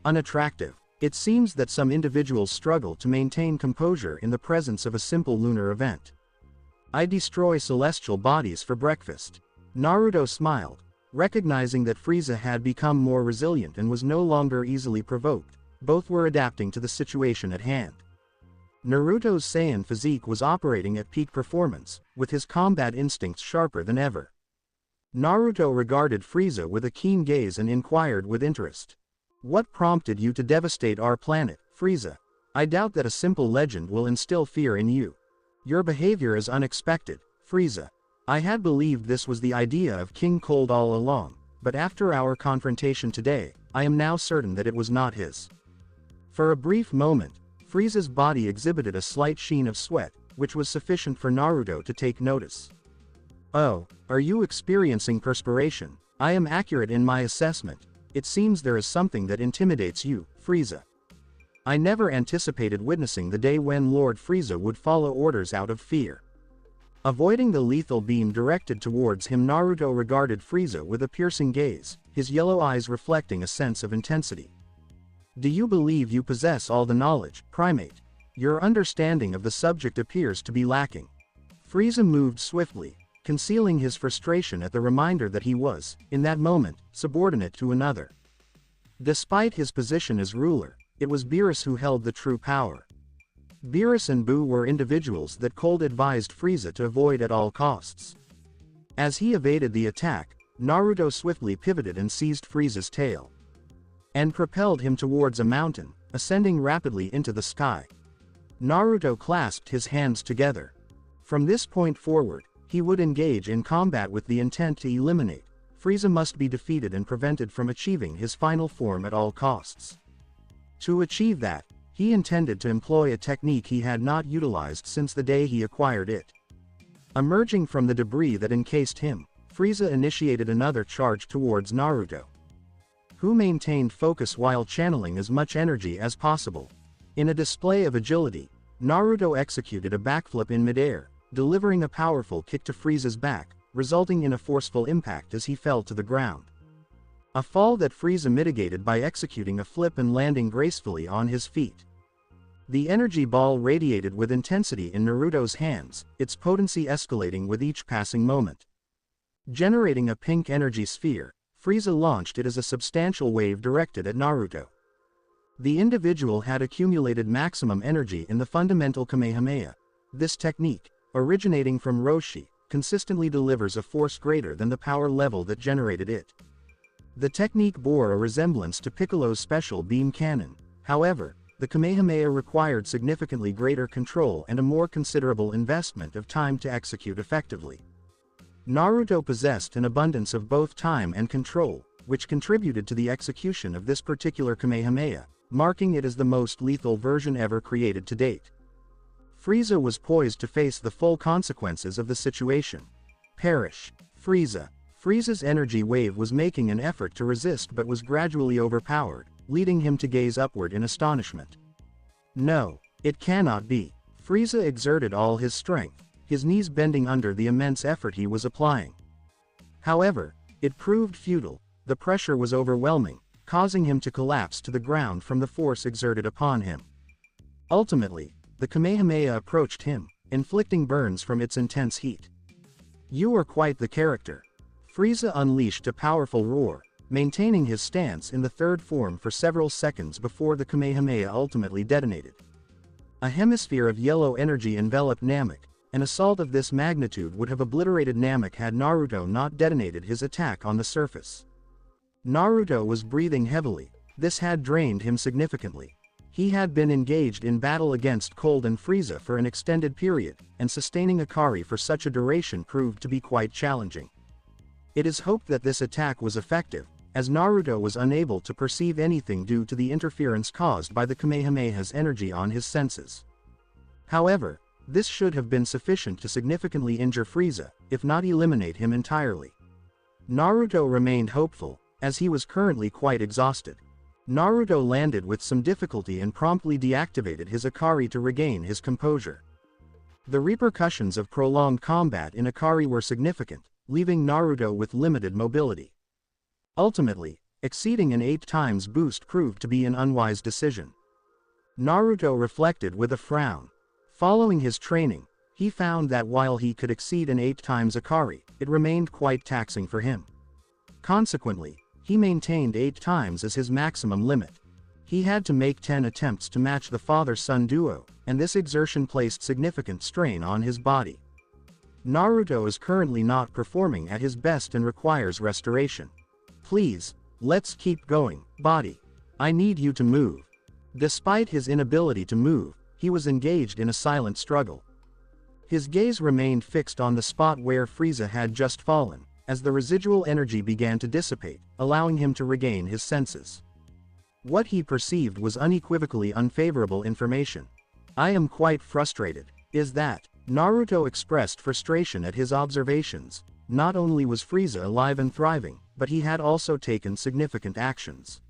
Unattractive. It seems that some individuals struggle to maintain composure in the presence of a simple lunar event. I destroy celestial bodies for breakfast. Naruto smiled, recognizing that Frieza had become more resilient and was no longer easily provoked. Both were adapting to the situation at hand. Naruto's Saiyan physique was operating at peak performance, with his combat instincts sharper than ever. Naruto regarded Frieza with a keen gaze and inquired with interest. What prompted you to devastate our planet, Frieza? I doubt that a simple legend will instill fear in you. Your behavior is unexpected, Frieza. I had believed this was the idea of King Cold all along, but after our confrontation today, I am now certain that it was not his. For a brief moment, Frieza's body exhibited a slight sheen of sweat, which was sufficient for Naruto to take notice. Oh, are you experiencing perspiration? I am accurate in my assessment. It seems there is something that intimidates you, Frieza. I never anticipated witnessing the day when Lord Frieza would follow orders out of fear. Avoiding the lethal beam directed towards him, Naruto regarded Frieza with a piercing gaze, his yellow eyes reflecting a sense of intensity. Do you believe you possess all the knowledge, primate? Your understanding of the subject appears to be lacking. Frieza moved swiftly, concealing his frustration at the reminder that he was, in that moment, subordinate to another. Despite his position as ruler, it was Beerus who held the true power. Beerus and Boo were individuals that Cold advised Frieza to avoid at all costs. As he evaded the attack, Naruto swiftly pivoted and seized Frieza's tail, and propelled him towards a mountain, ascending rapidly into the sky. Naruto clasped his hands together. From this point forward, he would engage in combat with the intent to eliminate. Frieza must be defeated and prevented from achieving his final form at all costs. To achieve that, he intended to employ a technique he had not utilized since the day he acquired it. Emerging from the debris that encased him, Frieza initiated another charge towards Naruto, who maintained focus while channeling as much energy as possible. In a display of agility, Naruto executed a backflip in midair, delivering a powerful kick to Frieza's back, resulting in a forceful impact as he fell to the ground. A fall that Frieza mitigated by executing a flip and landing gracefully on his feet. The energy ball radiated with intensity in Naruto's hands, its potency escalating with each passing moment. Generating a pink energy sphere, Frieza launched it as a substantial wave directed at Naruto. The individual had accumulated maximum energy in the fundamental Kamehameha. This technique, originating from Roshi, consistently delivers a force greater than the power level that generated it. The technique bore a resemblance to Piccolo's special beam cannon. However, the Kamehameha required significantly greater control and a more considerable investment of time to execute effectively. Naruto possessed an abundance of both time and control, which contributed to the execution of this particular Kamehameha, marking it as the most lethal version ever created to date. Frieza was poised to face the full consequences of the situation. Perish. Frieza. Frieza's energy wave was making an effort to resist but was gradually overpowered, leading him to gaze upward in astonishment. No, it cannot be. Frieza exerted all his strength, his knees bending under the immense effort he was applying. However, it proved futile. The pressure was overwhelming, causing him to collapse to the ground from the force exerted upon him. Ultimately, the Kamehameha approached him, inflicting burns from its intense heat. You are quite the character. Frieza unleashed a powerful roar, maintaining his stance in the third form for several seconds before the Kamehameha ultimately detonated. A hemisphere of yellow energy enveloped Namek. An assault of this magnitude would have obliterated Namek had Naruto not detonated his attack on the surface. Naruto was breathing heavily. This had drained him significantly. He had been engaged in battle against Cold and Frieza for an extended period, and sustaining Akari for such a duration proved to be quite challenging. It is hoped that this attack was effective, as Naruto was unable to perceive anything due to the interference caused by the Kamehameha's energy on his senses. However, this should have been sufficient to significantly injure Frieza, if not eliminate him entirely. Naruto remained hopeful, as he was currently quite exhausted. Naruto landed with some difficulty and promptly deactivated his Akari to regain his composure. The repercussions of prolonged combat in Akari were significant, leaving Naruto with limited mobility. Ultimately, exceeding an 8 times boost proved to be an unwise decision. Naruto reflected with a frown. Following his training, he found that while he could exceed an 8 times Akari, it remained quite taxing for him. Consequently, he maintained 8 times as his maximum limit. He had to make 10 attempts to match the father-son duo, and this exertion placed significant strain on his body. Naruto is currently not performing at his best and requires restoration. Please, let's keep going, body. I need you to move. Despite his inability to move, he was engaged in a silent struggle. His gaze remained fixed on the spot where Frieza had just fallen, as the residual energy began to dissipate, allowing him to regain his senses. What he perceived was unequivocally unfavorable information. I am quite frustrated. Is that? Naruto expressed frustration at his observations. Not only was Frieza alive and thriving, but he had also taken significant actions.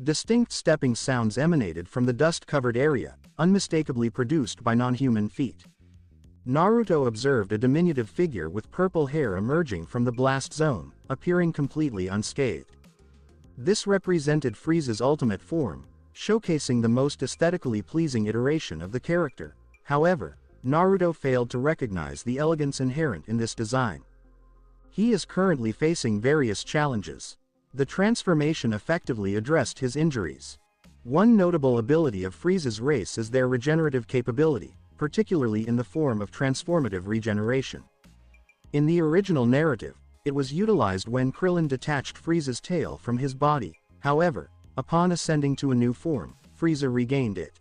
Distinct stepping sounds emanated from the dust-covered area, unmistakably produced by non-human feet. Naruto observed a diminutive figure with purple hair emerging from the blast zone, appearing completely unscathed. This represented Frieza's ultimate form, showcasing the most aesthetically pleasing iteration of the character. However, Naruto failed to recognize the elegance inherent in this design. He is currently facing various challenges. The transformation effectively addressed his injuries. One notable ability of Frieza's race is their regenerative capability, particularly in the form of transformative regeneration. In the original narrative, it was utilized when Krillin detached Frieza's tail from his body. However, upon ascending to a new form, Frieza regained it.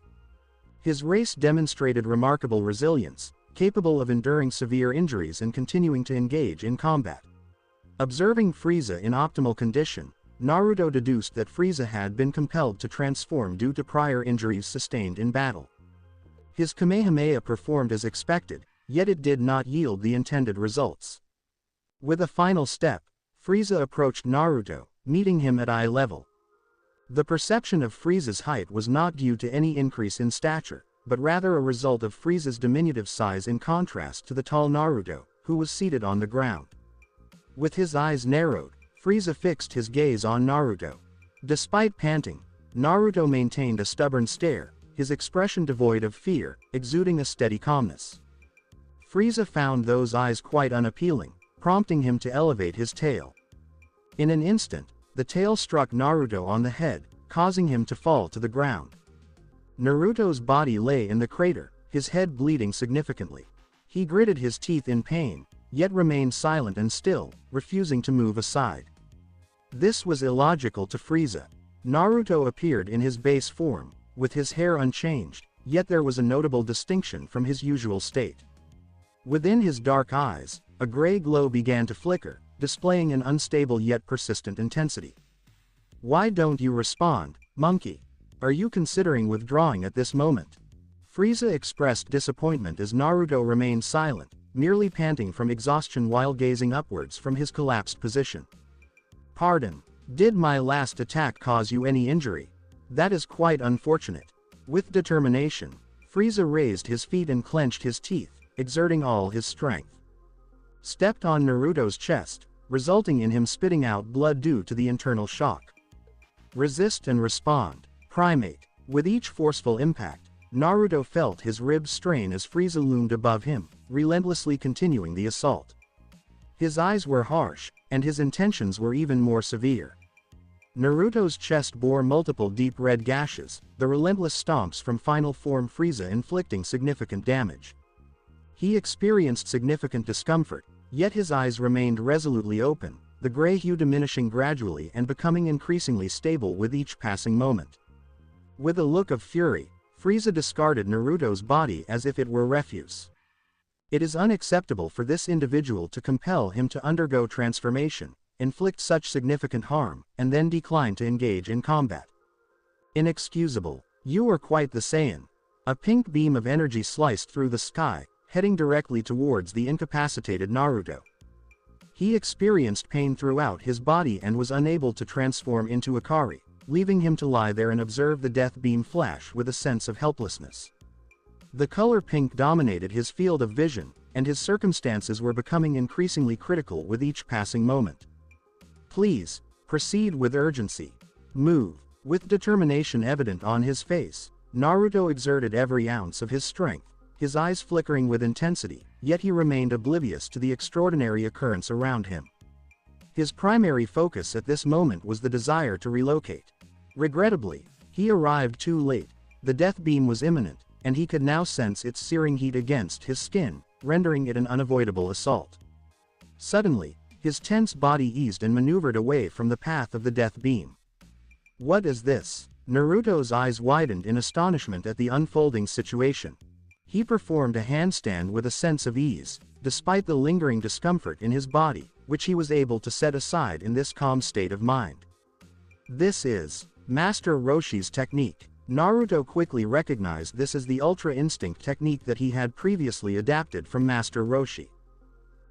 His race demonstrated remarkable resilience, capable of enduring severe injuries and continuing to engage in combat. Observing Frieza in optimal condition, Naruto deduced that Frieza had been compelled to transform due to prior injuries sustained in battle. His Kamehameha performed as expected, yet it did not yield the intended results. With a final step, Frieza approached Naruto, meeting him at eye level. The perception of Frieza's height was not due to any increase in stature, but rather a result of Frieza's diminutive size in contrast to the tall Naruto, who was seated on the ground. With his eyes narrowed, Frieza fixed his gaze on Naruto. Despite panting, Naruto maintained a stubborn stare, his expression devoid of fear, exuding a steady calmness. Frieza found those eyes quite unappealing, prompting him to elevate his tail. In an instant, the tail struck Naruto on the head, causing him to fall to the ground. Naruto's body lay in the crater, his head bleeding significantly. He gritted his teeth in pain, yet remained silent and still, refusing to move aside. This was illogical to Frieza. Naruto appeared in his base form, with his hair unchanged, yet there was a notable distinction from his usual state. Within his dark eyes, a gray glow began to flicker, displaying an unstable yet persistent intensity. Why don't you respond, monkey? Are you considering withdrawing at this moment? Frieza expressed disappointment as Naruto remained silent, merely panting from exhaustion while gazing upwards from his collapsed position. Pardon, did my last attack cause you any injury? That is quite unfortunate. With determination, Frieza raised his feet and clenched his teeth, exerting all his strength. Stepped on Naruto's chest, resulting in him spitting out blood due to the internal shock. Resist and respond, primate. With each forceful impact, Naruto felt his ribs strain as Frieza loomed above him, relentlessly continuing the assault. His eyes were harsh, and his intentions were even more severe. Naruto's chest bore multiple deep red gashes, the relentless stomps from final form Frieza inflicting significant damage. He experienced significant discomfort, yet his eyes remained resolutely open, the gray hue diminishing gradually and becoming increasingly stable with each passing moment. With a look of fury, Frieza discarded Naruto's body as if it were refuse. It is unacceptable for this individual to compel him to undergo transformation, inflict such significant harm, and then decline to engage in combat. Inexcusable. You are quite the Saiyan. A pink beam of energy sliced through the sky, heading directly towards the incapacitated Naruto. He experienced pain throughout his body and was unable to transform into Akari, leaving him to lie there and observe the death beam flash with a sense of helplessness. The color pink dominated his field of vision, and his circumstances were becoming increasingly critical with each passing moment. Please, proceed with urgency. Move. With determination evident on his face, Naruto exerted every ounce of his strength, his eyes flickering with intensity, yet he remained oblivious to the extraordinary occurrence around him. His primary focus at this moment was the desire to relocate. Regrettably, he arrived too late. The death beam was imminent, and he could now sense its searing heat against his skin, rendering it an unavoidable assault. Suddenly, his tense body eased and maneuvered away from the path of the death beam. What is this? Naruto's eyes widened in astonishment at the unfolding situation. He performed a handstand with a sense of ease, despite the lingering discomfort in his body, which he was able to set aside in this calm state of mind. This is Master Roshi's technique. Naruto quickly recognized this as the Ultra Instinct technique that he had previously adapted from Master Roshi.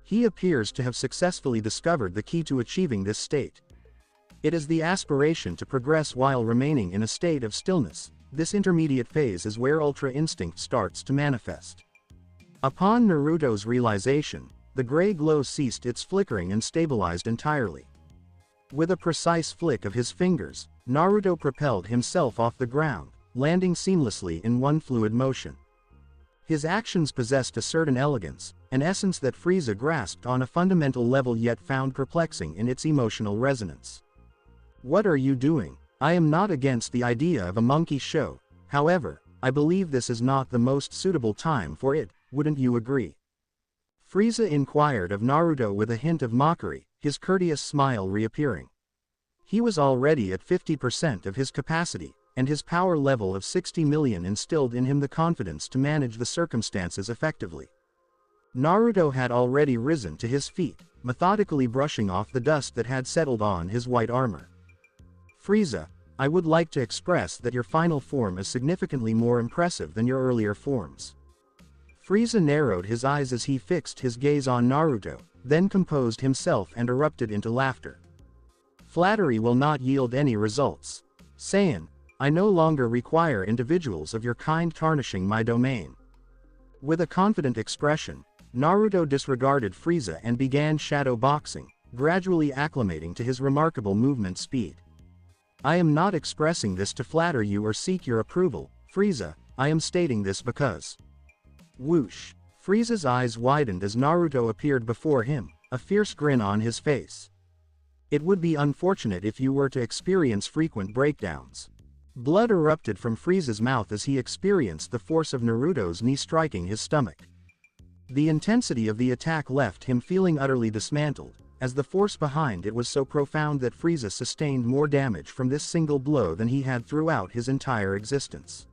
He appears to have successfully discovered the key to achieving this state. It is the aspiration to progress while remaining in a state of stillness. This intermediate phase is where Ultra Instinct starts to manifest. Upon Naruto's realization, the gray glow ceased its flickering and stabilized entirely. With a precise flick of his fingers, Naruto propelled himself off the ground, landing seamlessly in one fluid motion. His actions possessed a certain elegance, an essence that Frieza grasped on a fundamental level yet found perplexing in its emotional resonance. What are you doing? I am not against the idea of a monkey show, however, I believe this is not the most suitable time for it, wouldn't you agree? Frieza inquired of Naruto with a hint of mockery, his courteous smile reappearing. He was already at 50% of his capacity, and his power level of 60 million instilled in him the confidence to manage the circumstances effectively. Naruto had already risen to his feet, methodically brushing off the dust that had settled on his white armor. Frieza, I would like to express that your final form is significantly more impressive than your earlier forms. Frieza narrowed his eyes as he fixed his gaze on Naruto, then composed himself and erupted into laughter. Flattery will not yield any results. Saiyan, I no longer require individuals of your kind tarnishing my domain. With a confident expression, Naruto disregarded Frieza and began shadow boxing, gradually acclimating to his remarkable movement speed. I am not expressing this to flatter you or seek your approval, Frieza, I am stating this because. Whoosh! Frieza's eyes widened as Naruto appeared before him, a fierce grin on his face. It would be unfortunate if you were to experience frequent breakdowns. Blood erupted from Frieza's mouth as he experienced the force of Naruto's knee striking his stomach. The intensity of the attack left him feeling utterly dismantled, as the force behind it was so profound that Frieza sustained more damage from this single blow than he had throughout his entire existence.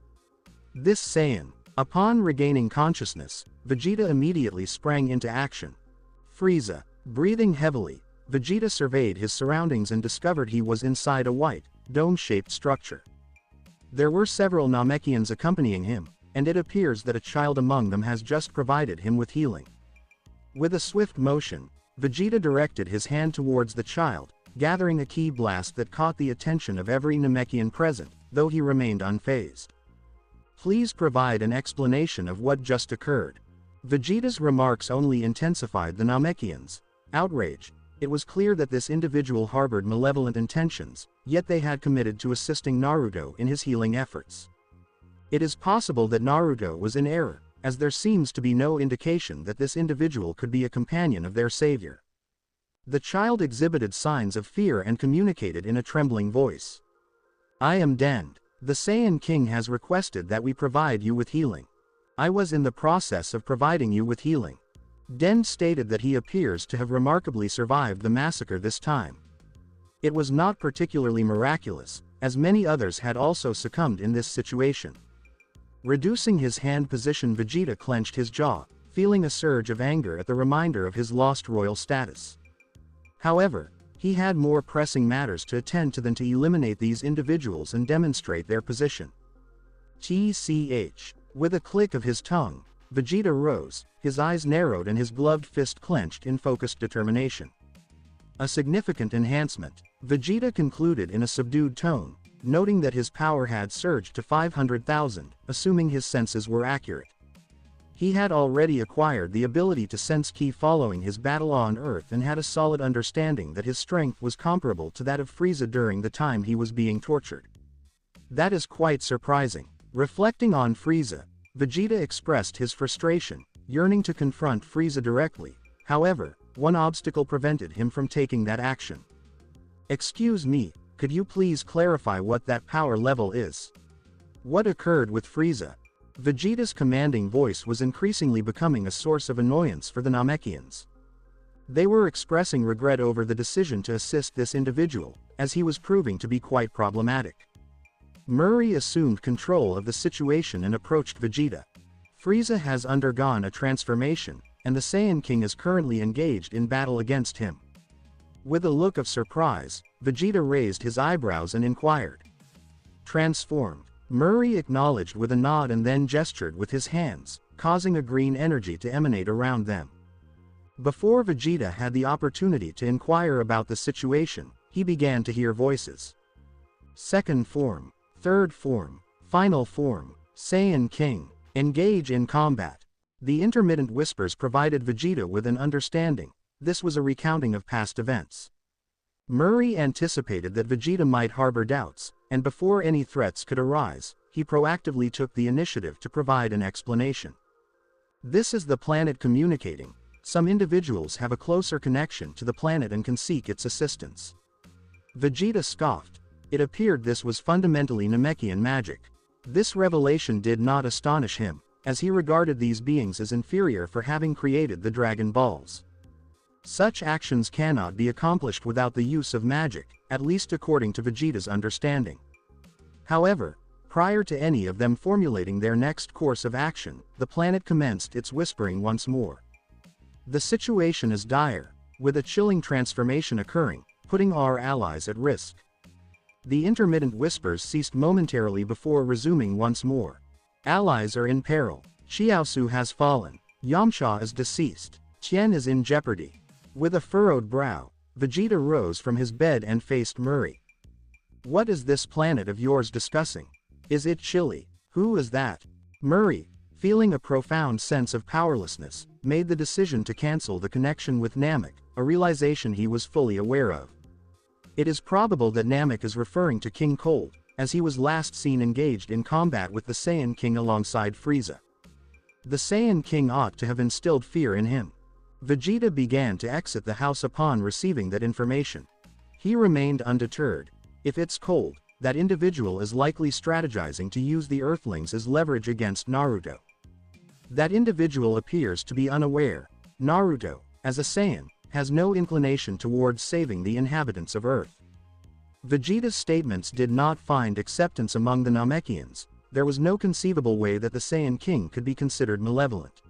This Saiyan. Upon regaining consciousness, Vegeta immediately sprang into action. Frieza. Breathing heavily, Vegeta surveyed his surroundings and discovered he was inside a white, dome-shaped structure. There were several Namekians accompanying him, and it appears that a child among them has just provided him with healing. With a swift motion, Vegeta directed his hand towards the child, gathering a ki blast that caught the attention of every Namekian present, though he remained unfazed. Please provide an explanation of what just occurred. Vegeta's remarks only intensified the Namekians' outrage. It was clear that this individual harbored malevolent intentions, yet they had committed to assisting Naruto in his healing efforts. It is possible that Naruto was in error, as there seems to be no indication that this individual could be a companion of their savior. The child exhibited signs of fear and communicated in a trembling voice. I am Den. The Saiyan King has requested that we provide you with healing. I was in the process of providing you with healing. Den stated that he appears to have remarkably survived the massacre this time. It was not particularly miraculous, as many others had also succumbed in this situation. Reducing his hand position, Vegeta clenched his jaw, feeling a surge of anger at the reminder of his lost royal status. However, he had more pressing matters to attend to than to eliminate these individuals and demonstrate their position. TCH. With a click of his tongue, Vegeta rose, his eyes narrowed and his gloved fist clenched in focused determination. A significant enhancement, Vegeta concluded in a subdued tone, noting that his power had surged to 500,000, assuming his senses were accurate. He had already acquired the ability to sense ki following his battle on Earth and had a solid understanding that his strength was comparable to that of Frieza during the time he was being tortured. That is quite surprising. Reflecting on Frieza, Vegeta expressed his frustration, yearning to confront Frieza directly. However, one obstacle prevented him from taking that action. "Excuse me, could you please clarify what that power level is? What occurred with Frieza?" Vegeta's commanding voice was increasingly becoming a source of annoyance for the Namekians. They were expressing regret over the decision to assist this individual, as he was proving to be quite problematic. Murray assumed control of the situation and approached Vegeta. "Frieza has undergone a transformation, and the Saiyan King is currently engaged in battle against him." With a look of surprise, Vegeta raised his eyebrows and inquired. "Transformed?" Murray acknowledged with a nod and then gestured with his hands, causing a green energy to emanate around them. Before Vegeta had the opportunity to inquire about the situation, he began to hear voices. "Second form, third form, final form, Saiyan King, engage in combat." The intermittent whispers provided Vegeta with an understanding. This was a recounting of past events. Murray anticipated that Vegeta might harbor doubts, and before any threats could arise, he proactively took the initiative to provide an explanation. "This is the planet communicating. Some individuals have a closer connection to the planet and can seek its assistance." Vegeta scoffed. It appeared this was fundamentally Namekian magic. This revelation did not astonish him, as he regarded these beings as inferior for having created the Dragon Balls. Such actions cannot be accomplished without the use of magic, at least according to Vegeta's understanding. However, prior to any of them formulating their next course of action, the planet commenced its whispering once more. "The situation is dire, with a chilling transformation occurring, putting our allies at risk." The intermittent whispers ceased momentarily before resuming once more. "Allies are in peril. Chiaozu has fallen. Yamcha is deceased. Tien is in jeopardy." With a furrowed brow, Vegeta rose from his bed and faced Murray. "What is this planet of yours discussing? Is it chilly? Who is that?" Murray, feeling a profound sense of powerlessness, made the decision to cancel the connection with Namek, a realization he was fully aware of. It is probable that Namek is referring to King Cold, as he was last seen engaged in combat with the Saiyan King alongside Frieza. The Saiyan King ought to have instilled fear in him. Vegeta began to exit the house upon receiving that information. He remained undeterred. If it's Cold, that individual is likely strategizing to use the Earthlings as leverage against Naruto. That individual appears to be unaware. Naruto, as a Saiyan, has no inclination towards saving the inhabitants of Earth. Vegeta's statements did not find acceptance among the Namekians. There was no conceivable way that the Saiyan King could be considered malevolent.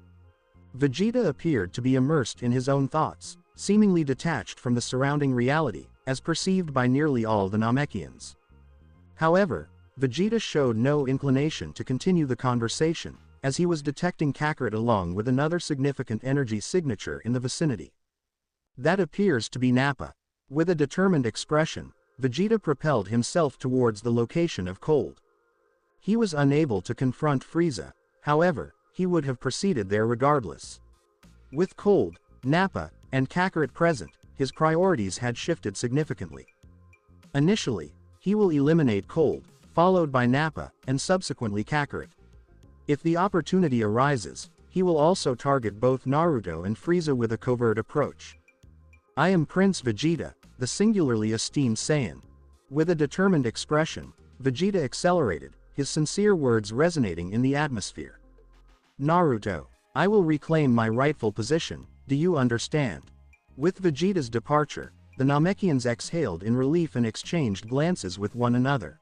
Vegeta appeared to be immersed in his own thoughts, seemingly detached from the surrounding reality, as perceived by nearly all the Namekians. However, Vegeta showed no inclination to continue the conversation, as he was detecting Kakarot along with another significant energy signature in the vicinity. "That appears to be Nappa." With a determined expression, Vegeta propelled himself towards the location of Cold. He was unable to confront Frieza, however, he would have proceeded there regardless. With Cold, Nappa, and Kakarot present, his priorities had shifted significantly. Initially, he will eliminate Cold, followed by Nappa, and subsequently Kakarot. If the opportunity arises, he will also target both Naruto and Frieza with a covert approach. "I am Prince Vegeta, the singularly esteemed Saiyan." With a determined expression, Vegeta accelerated, his sincere words resonating in the atmosphere. "Naruto, I will reclaim my rightful position, do you understand?" With Vegeta's departure, the Namekians exhaled in relief and exchanged glances with one another.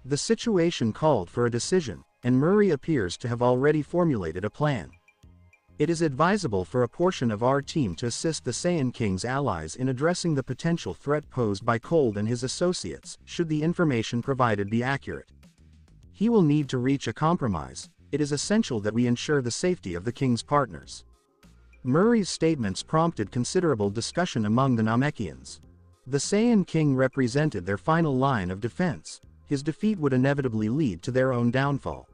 The situation called for a decision, and Murray appears to have already formulated a plan. It is advisable for a portion of our team to assist the Saiyan King's allies in addressing the potential threat posed by Cold and his associates, should the information provided be accurate. He will need to reach a compromise. It is essential that we ensure the safety of the King's partners. Murray's statements prompted considerable discussion among the Namekians. The Saiyan King represented their final line of defense. His defeat would inevitably lead to their own downfall.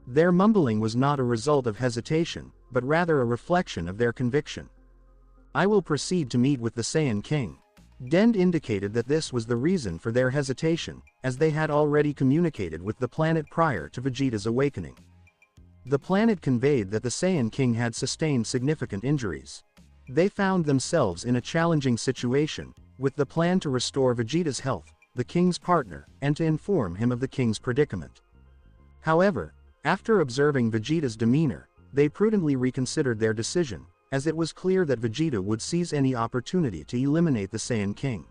Their mumbling was not a result of hesitation, but rather a reflection of their conviction. I will proceed to meet with the Saiyan King. Dend indicated that this was the reason for their hesitation, as they had already communicated with the planet prior to Vegeta's awakening. The planet conveyed that the Saiyan King had sustained significant injuries. They found themselves in a challenging situation, with the plan to restore Vegeta's health, the King's partner, and to inform him of the King's predicament. However, after observing Vegeta's demeanor, they prudently reconsidered their decision, as it was clear that Vegeta would seize any opportunity to eliminate the Saiyan King.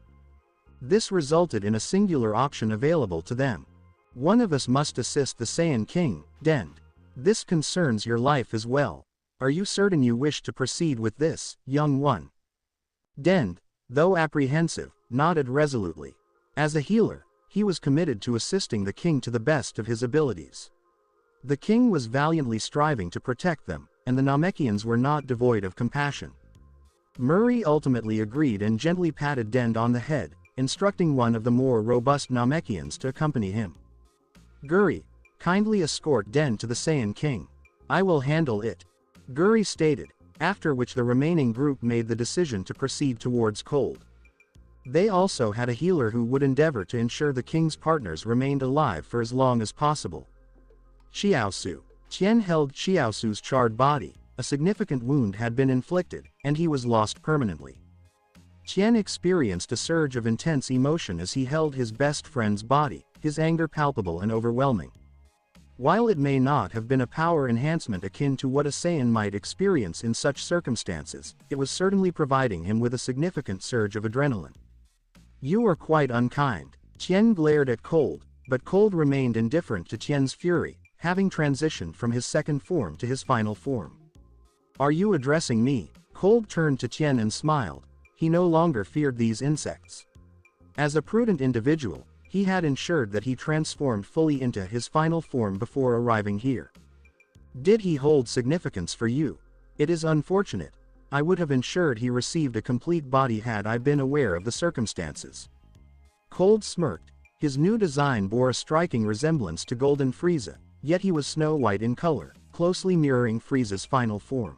This resulted in a singular option available to them. One of us must assist the Saiyan King, Dend. This concerns your life as well. Are you certain you wish to proceed with this, young one? Dend, though apprehensive, nodded resolutely. As a healer, he was committed to assisting the King to the best of his abilities. The King was valiantly striving to protect them, and the Namekians were not devoid of compassion. Murray ultimately agreed and gently patted Dend on the head, instructing one of the more robust Namekians to accompany him. Guri, kindly escort Dend to the Saiyan King. I will handle it, Guri stated, after which the remaining group made the decision to proceed towards Cold. They also had a healer who would endeavor to ensure the King's partners remained alive for as long as possible. Chiaosu. Tien held Chiaosu's charred body. A significant wound had been inflicted, and he was lost permanently. Tien experienced a surge of intense emotion as he held his best friend's body, his anger palpable and overwhelming. While it may not have been a power enhancement akin to what a Saiyan might experience in such circumstances, it was certainly providing him with a significant surge of adrenaline. You are quite unkind. Tien glared at Cold, but Cold remained indifferent to Tien's fury, having transitioned from his second form to his final form. Are you addressing me? Cold turned to Tien and smiled. He no longer feared these insects. As a prudent individual, he had ensured that he transformed fully into his final form before arriving here. Did he hold significance for you? It is unfortunate. I would have ensured he received a complete body had I been aware of the circumstances. Cold smirked. His new design bore a striking resemblance to Golden Frieza, yet he was snow white in color, closely mirroring Frieza's final form.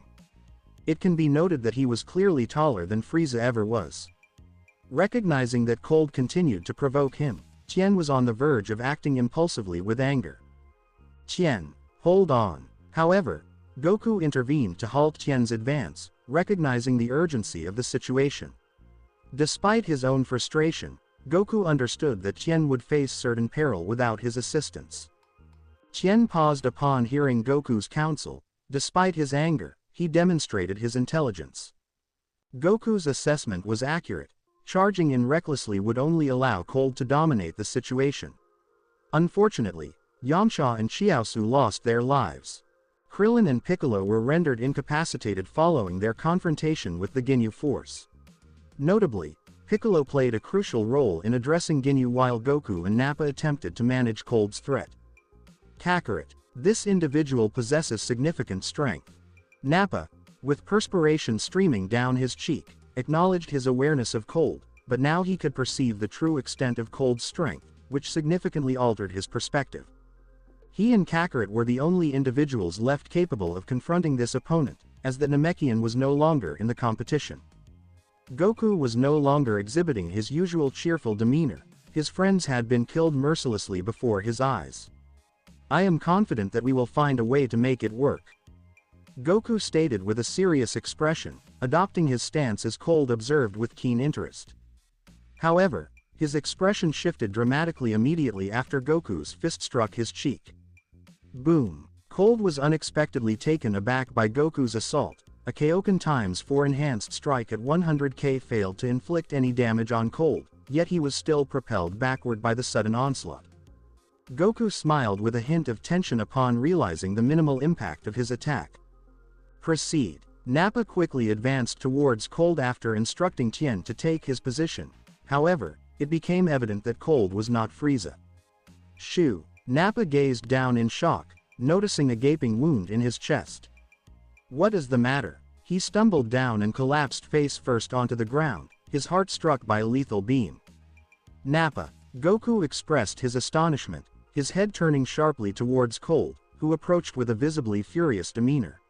It can be noted that he was clearly taller than Frieza ever was. Recognizing that Cold continued to provoke him, Tien was on the verge of acting impulsively with anger. Tien, hold on. However, Goku intervened to halt Tien's advance, recognizing the urgency of the situation. Despite his own frustration, Goku understood that Tien would face certain peril without his assistance. Tien paused upon hearing Goku's counsel. Despite his anger, he demonstrated his intelligence. Goku's assessment was accurate. Charging in recklessly would only allow Cold to dominate the situation. Unfortunately, Yamcha and Chiaosu lost their lives. Krillin and Piccolo were rendered incapacitated following their confrontation with the Ginyu force. Notably, Piccolo played a crucial role in addressing Ginyu while Goku and Nappa attempted to manage Cold's threat. Kakarot. This individual possesses significant strength. Nappa, with perspiration streaming down his cheek, acknowledged his awareness of Cold, but now he could perceive the true extent of Cold's strength, which significantly altered his perspective. He and Kakarot were the only individuals left capable of confronting this opponent, as the Namekian was no longer in the competition. Goku was no longer exhibiting his usual cheerful demeanor. His friends had been killed mercilessly before his eyes. I am confident that we will find a way to make it work, Goku stated with a serious expression, adopting his stance as Cold observed with keen interest. However, his expression shifted dramatically immediately after Goku's fist struck his cheek. Boom! Cold was unexpectedly taken aback by Goku's assault. A Kaioken ×4 enhanced strike at 100k failed to inflict any damage on Cold, yet he was still propelled backward by the sudden onslaught. Goku smiled with a hint of tension upon realizing the minimal impact of his attack. Proceed. Nappa quickly advanced towards Cold after instructing Tien to take his position. However, it became evident that Cold was not Frieza. Shoo! Nappa gazed down in shock, noticing a gaping wound in his chest. What is the matter? He stumbled down and collapsed face first onto the ground, his heart struck by a lethal beam. Nappa! Goku expressed his astonishment, his head turning sharply towards Cold, who approached with a visibly furious demeanor.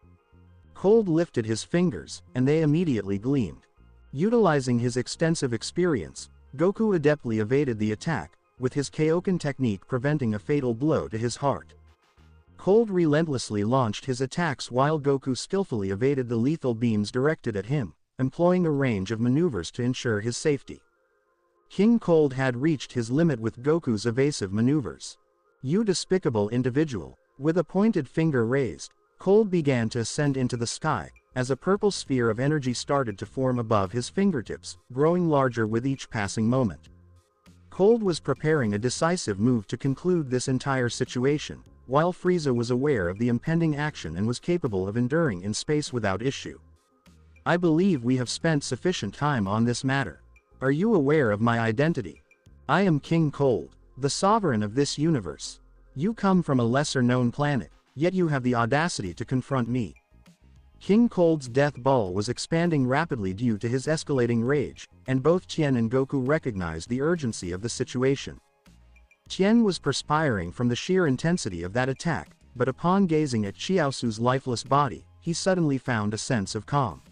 Cold lifted his fingers, and they immediately gleamed. Utilizing his extensive experience, Goku adeptly evaded the attack, with his Kaioken technique preventing a fatal blow to his heart. Cold relentlessly launched his attacks while Goku skillfully evaded the lethal beams directed at him, employing a range of maneuvers to ensure his safety. King Cold had reached his limit with Goku's evasive maneuvers. You despicable individual! With a pointed finger raised, Cold began to ascend into the sky, as a purple sphere of energy started to form above his fingertips, growing larger with each passing moment. Cold was preparing a decisive move to conclude this entire situation, while Frieza was aware of the impending action and was capable of enduring in space without issue. I believe we have spent sufficient time on this matter. Are you aware of my identity? I am King Cold, the sovereign of this universe. You come from a lesser-known planet, yet you have the audacity to confront me. King Cold's death ball was expanding rapidly due to his escalating rage, and both Tien and Goku recognized the urgency of the situation. Tien was perspiring from the sheer intensity of that attack, but upon gazing at Chiaozu's lifeless body, he suddenly found a sense of calm.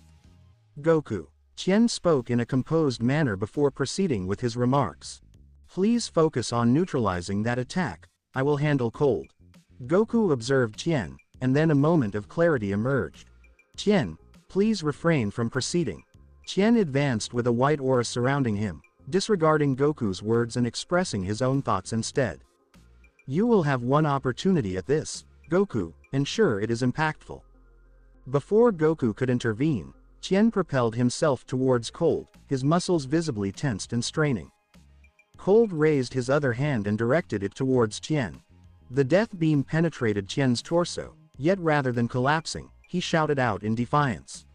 Goku. Tien spoke in a composed manner before proceeding with his remarks. Please focus on neutralizing that attack, I will handle Cold. Goku observed Tien, and then a moment of clarity emerged. Tien, please refrain from proceeding. Tien advanced with a white aura surrounding him, disregarding Goku's words and expressing his own thoughts instead. You will have one opportunity at this, Goku, ensure it is impactful. Before Goku could intervene, Tien propelled himself towards Cold, his muscles visibly tensed and straining. Cold raised his other hand and directed it towards Tien. The death beam penetrated Tien's torso, yet rather than collapsing, he shouted out in defiance.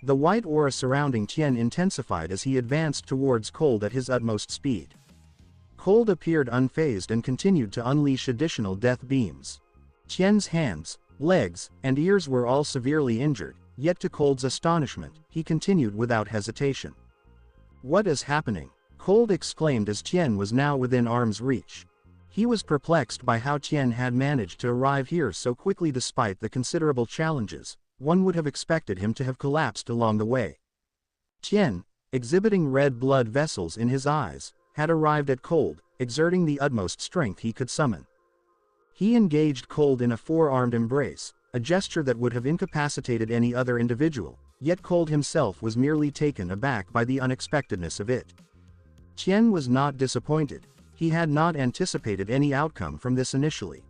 The white aura surrounding Tien intensified as he advanced towards Cold at his utmost speed. Cold appeared unfazed and continued to unleash additional death beams. Tien's hands, legs, and ears were all severely injured, yet to Cold's astonishment, he continued without hesitation. What is happening? Cold exclaimed as Tien was now within arm's reach. He was perplexed by how Tien had managed to arrive here so quickly despite the considerable challenges. One would have expected him to have collapsed along the way. Tien, exhibiting red blood vessels in his eyes, had arrived at Cold, exerting the utmost strength he could summon. He engaged Cold in a four-armed embrace, a gesture that would have incapacitated any other individual, yet Cold himself was merely taken aback by the unexpectedness of it. Tien was not disappointed. He had not anticipated any outcome from this initially.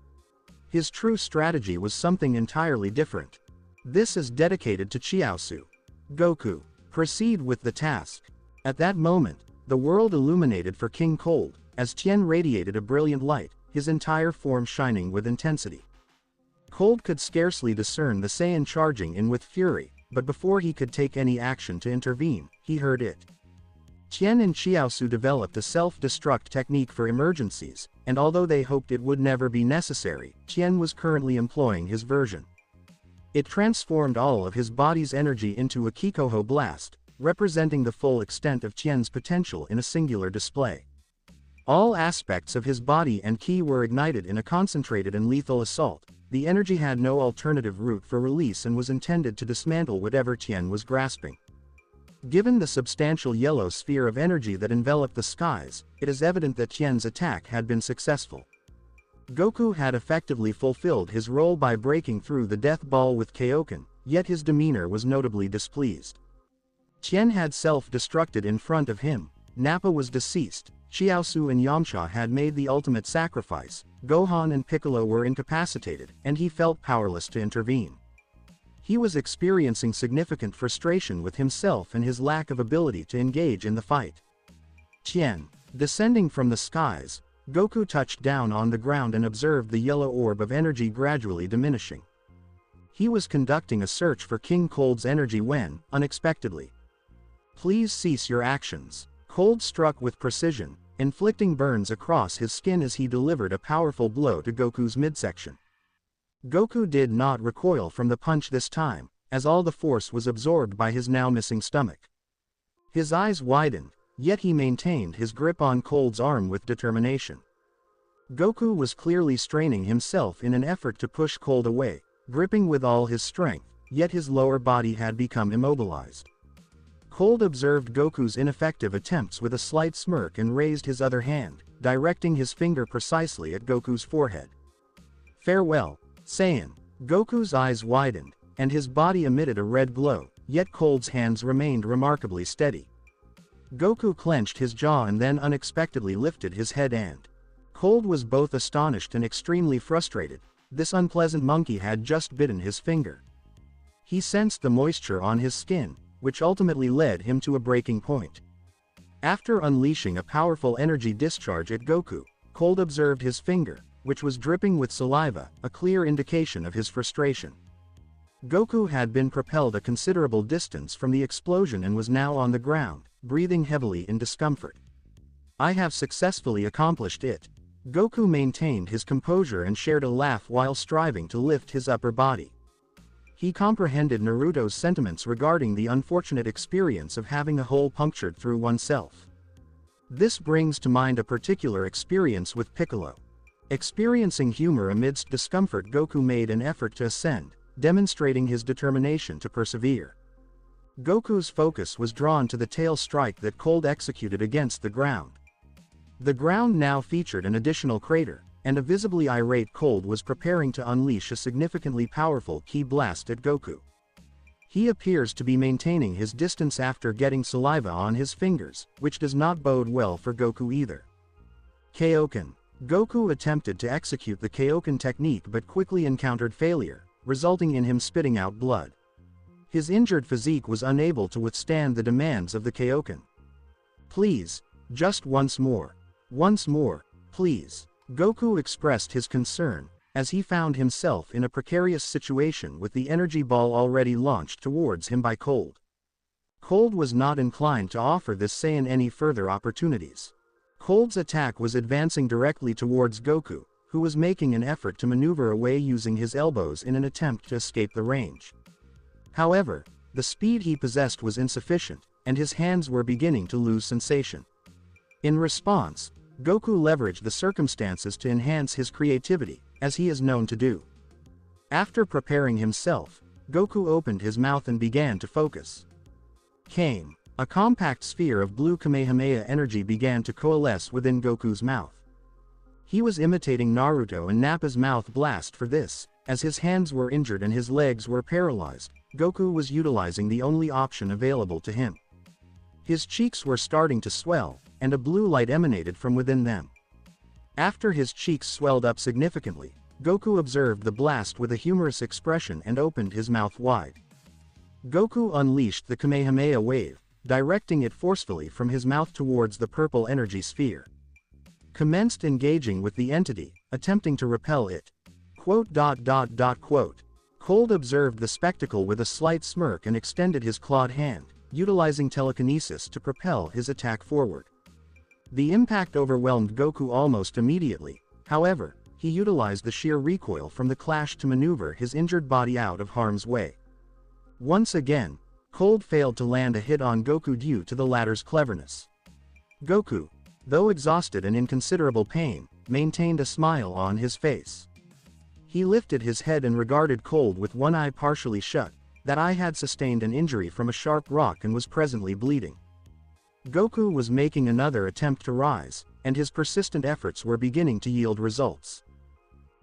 His true strategy was something entirely different. This is dedicated to Chiaozu. Goku, proceed with the task. At that moment, the world illuminated for King Cold, as Tien radiated a brilliant light, his entire form shining with intensity. Cold could scarcely discern the Saiyan charging in with fury, but before he could take any action to intervene, he heard it. Tien and Chiaozu developed a self-destruct technique for emergencies, and although they hoped it would never be necessary, Tien was currently employing his version. It transformed all of his body's energy into a Kikoho blast, representing the full extent of Tien's potential in a singular display. All aspects of his body and ki were ignited in a concentrated and lethal assault. The energy had no alternative route for release and was intended to dismantle whatever Tien was grasping. Given the substantial yellow sphere of energy that enveloped the skies, it is evident that Tien's attack had been successful. Goku had effectively fulfilled his role by breaking through the death ball with Kaioken, yet his demeanor was notably displeased. Tien had self-destructed in front of him, Nappa was deceased, Chiaozu and Yamcha had made the ultimate sacrifice, Gohan and Piccolo were incapacitated, and he felt powerless to intervene. He was experiencing significant frustration with himself and his lack of ability to engage in the fight. Tien, descending from the skies, Goku touched down on the ground and observed the yellow orb of energy gradually diminishing. He was conducting a search for King Cold's energy when, unexpectedly, "Please cease your actions." Cold struck with precision, inflicting burns across his skin as he delivered a powerful blow to Goku's midsection. Goku did not recoil from the punch this time, as all the force was absorbed by his now missing stomach. His eyes widened, yet he maintained his grip on Cold's arm with determination. Goku was clearly straining himself in an effort to push Cold away, gripping with all his strength, yet his lower body had become immobilized. Cold observed Goku's ineffective attempts with a slight smirk and raised his other hand, directing his finger precisely at Goku's forehead. "Farewell, Saiyan." Goku's eyes widened, and his body emitted a red glow, yet Cold's hands remained remarkably steady. Goku clenched his jaw and then unexpectedly lifted his head and Cold was both astonished and extremely frustrated. This unpleasant monkey had just bitten his finger. He sensed the moisture on his skin, which ultimately led him to a breaking point. After unleashing a powerful energy discharge at Goku, Cold observed his finger, which was dripping with saliva, a clear indication of his frustration. Goku had been propelled a considerable distance from the explosion and was now on the ground, breathing heavily in discomfort. "I have successfully accomplished it." Goku maintained his composure and shared a laugh while striving to lift his upper body. He comprehended Naruto's sentiments regarding the unfortunate experience of having a hole punctured through oneself. This brings to mind a particular experience with Piccolo. Experiencing humor amidst discomfort, Goku made an effort to ascend, demonstrating his determination to persevere. Goku's focus was drawn to the tail strike that Cold executed against the ground. The ground now featured an additional crater, and a visibly irate Cold was preparing to unleash a significantly powerful ki blast at Goku. He appears to be maintaining his distance after getting saliva on his fingers, which does not bode well for Goku either. Kaioken. Goku attempted to execute the Kaioken technique but quickly encountered failure, resulting in him spitting out blood. His injured physique was unable to withstand the demands of the Kaioken. "Please, just once more. Once more, please." Goku expressed his concern, as he found himself in a precarious situation with the energy ball already launched towards him by Cold. Cold was not inclined to offer this Saiyan any further opportunities. Cold's attack was advancing directly towards Goku, who was making an effort to maneuver away using his elbows in an attempt to escape the range. However, the speed he possessed was insufficient, and his hands were beginning to lose sensation. In response, Goku leveraged the circumstances to enhance his creativity, as he is known to do. After preparing himself, Goku opened his mouth and began to focus. Came. A compact sphere of blue Kamehameha energy began to coalesce within Goku's mouth. He was imitating Naruto and Nappa's mouth blast for this, as his hands were injured and his legs were paralyzed. Goku was utilizing the only option available to him. His cheeks were starting to swell, and a blue light emanated from within them. After his cheeks swelled up significantly, Goku observed the blast with a humorous expression and opened his mouth wide. Goku unleashed the Kamehameha wave, directing it forcefully from his mouth towards the purple energy sphere. Commenced engaging with the entity, attempting to repel it. Cold observed the spectacle with a slight smirk and extended his clawed hand, utilizing telekinesis to propel his attack forward. The impact overwhelmed Goku almost immediately. However, he utilized the sheer recoil from the clash to maneuver his injured body out of harm's way. Once again, Cold failed to land a hit on Goku due to the latter's cleverness. Goku, though exhausted and in considerable pain, maintained a smile on his face. He lifted his head and regarded Cold with one eye partially shut. That eye had sustained an injury from a sharp rock and was presently bleeding. Goku was making another attempt to rise, and his persistent efforts were beginning to yield results.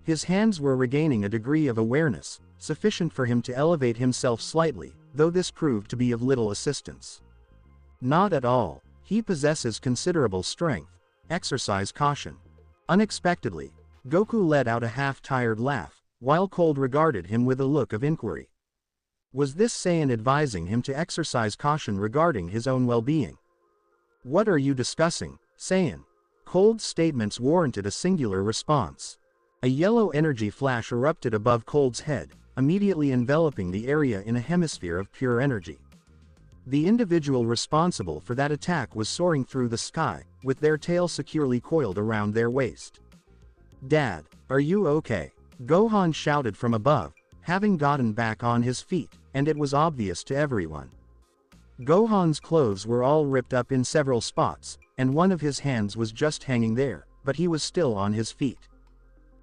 His hands were regaining a degree of awareness, sufficient for him to elevate himself slightly, though this proved to be of little assistance. Not at all. He possesses considerable strength. Exercise caution. Unexpectedly, Goku let out a half-tired laugh, while Cold regarded him with a look of inquiry. Was this Saiyan advising him to exercise caution regarding his own well-being? "What are you discussing, Saiyan?" Cold's statements warranted a singular response. A yellow energy flash erupted above Cold's head, immediately enveloping the area in a hemisphere of pure energy. The individual responsible for that attack was soaring through the sky, with their tail securely coiled around their waist. "Dad, are you okay?" Gohan shouted from above, having gotten back on his feet, and it was obvious to everyone. Gohan's clothes were all ripped up in several spots, and one of his hands was just hanging there, but he was still on his feet.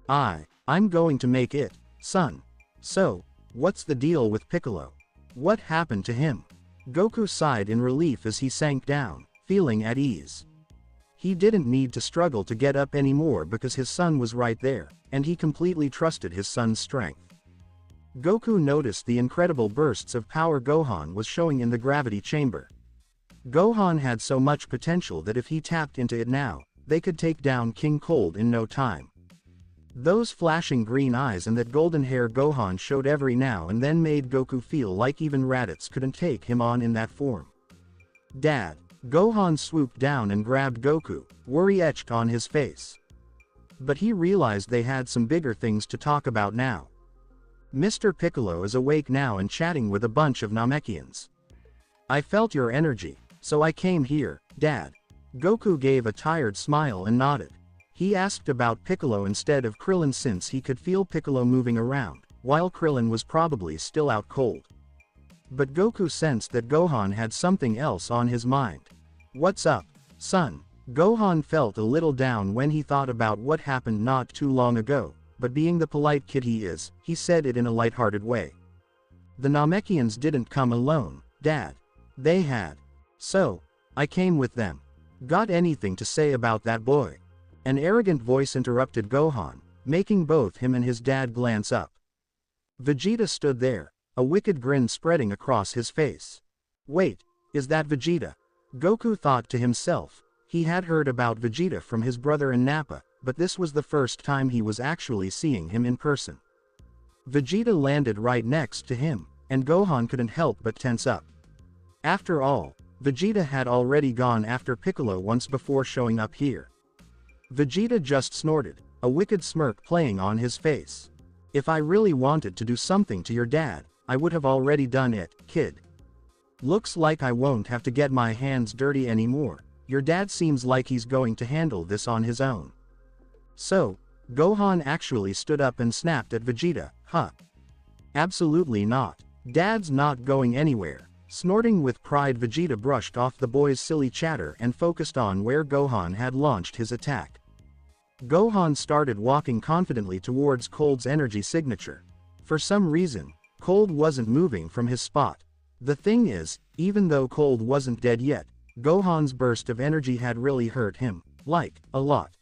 I'm going to make it, son. So, what's the deal with Piccolo? What happened to him?" Goku sighed in relief as he sank down, feeling at ease. He didn't need to struggle to get up anymore because his son was right there, and he completely trusted his son's strength. Goku noticed the incredible bursts of power Gohan was showing in the gravity chamber. Gohan had so much potential that if he tapped into it now, they could take down King Cold in no time. Those flashing green eyes and that golden hair Gohan showed every now and then made Goku feel like even Raditz couldn't take him on in that form. "Dad." Gohan swooped down and grabbed Goku, worry etched on his face. But he realized they had some bigger things to talk about now. "Mr. Piccolo is awake now and chatting with a bunch of Namekians. I felt your energy, so I came here, Dad." Goku gave a tired smile and nodded. He asked about Piccolo instead of Krillin since he could feel Piccolo moving around, while Krillin was probably still out cold. But Goku sensed that Gohan had something else on his mind. "What's up, son?" Gohan felt a little down when he thought about what happened not too long ago, but being the polite kid he is, he said it in a lighthearted way. "The Namekians didn't come alone, Dad. They had. So, I came with them." "Got anything to say about that boy?" An arrogant voice interrupted Gohan, making both him and his dad glance up. Vegeta stood there, a wicked grin spreading across his face. "Wait, is that Vegeta?" Goku thought to himself. He had heard about Vegeta from his brother and Nappa, but this was the first time he was actually seeing him in person. Vegeta landed right next to him, and Gohan couldn't help but tense up. After all, Vegeta had already gone after Piccolo once before showing up here. Vegeta just snorted, a wicked smirk playing on his face. "If I really wanted to do something to your dad, I would have already done it, kid. Looks like I won't have to get my hands dirty anymore. Your dad seems like he's going to handle this on his own." So, Gohan actually stood up and snapped at Vegeta, "Huh? Absolutely not. Dad's not going anywhere." Snorting with pride, Vegeta brushed off the boy's silly chatter and focused on where Gohan had launched his attack. Gohan started walking confidently towards Cold's energy signature. For some reason, Cold wasn't moving from his spot. The thing is, even though Cold wasn't dead yet, Gohan's burst of energy had really hurt him, like, a lot.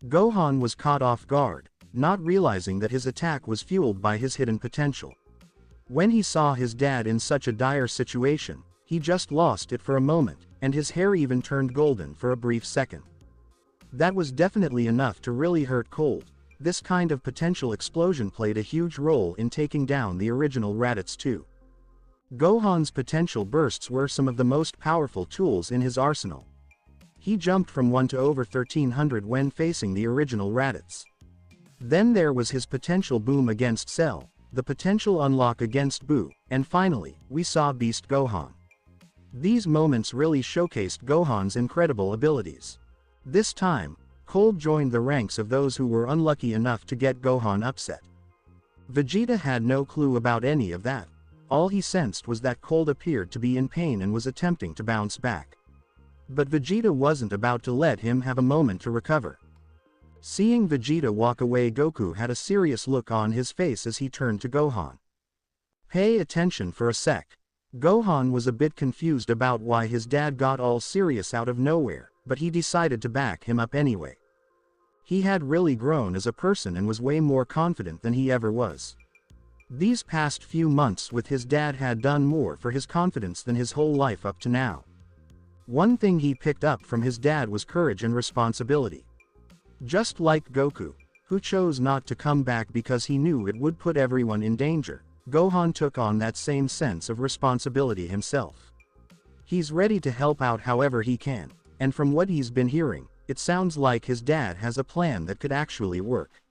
Gohan was caught off guard, not realizing that his attack was fueled by his hidden potential. When he saw his dad in such a dire situation, he just lost it for a moment, and his hair even turned golden for a brief second. That was definitely enough to really hurt Cold. This kind of potential explosion played a huge role in taking down the original Raditz too. Gohan's potential bursts were some of the most powerful tools in his arsenal. He jumped from 1 to over 1300 when facing the original Raditz. Then there was his potential boom against Cell, the potential unlock against Buu, and finally, we saw Beast Gohan. These moments really showcased Gohan's incredible abilities. This time, Cold joined the ranks of those who were unlucky enough to get Gohan upset. Vegeta had no clue about any of that. All he sensed was that Cold appeared to be in pain and was attempting to bounce back. But Vegeta wasn't about to let him have a moment to recover. Seeing Vegeta walk away, Goku had a serious look on his face as he turned to Gohan. "Pay attention for a sec." Gohan was a bit confused about why his dad got all serious out of nowhere, but he decided to back him up anyway. He had really grown as a person and was way more confident than he ever was. These past few months with his dad had done more for his confidence than his whole life up to now. One thing he picked up from his dad was courage and responsibility. Just like Goku, who chose not to come back because he knew it would put everyone in danger, Gohan took on that same sense of responsibility himself. He's ready to help out however he can, and from what he's been hearing, it sounds like his dad has a plan that could actually work.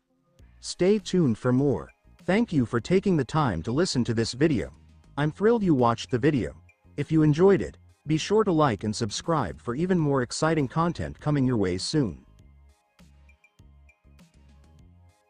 Stay tuned for more. Thank you for taking the time to listen to this video. I'm thrilled you watched the video. If you enjoyed it, be sure to like and subscribe for even more exciting content coming your way soon.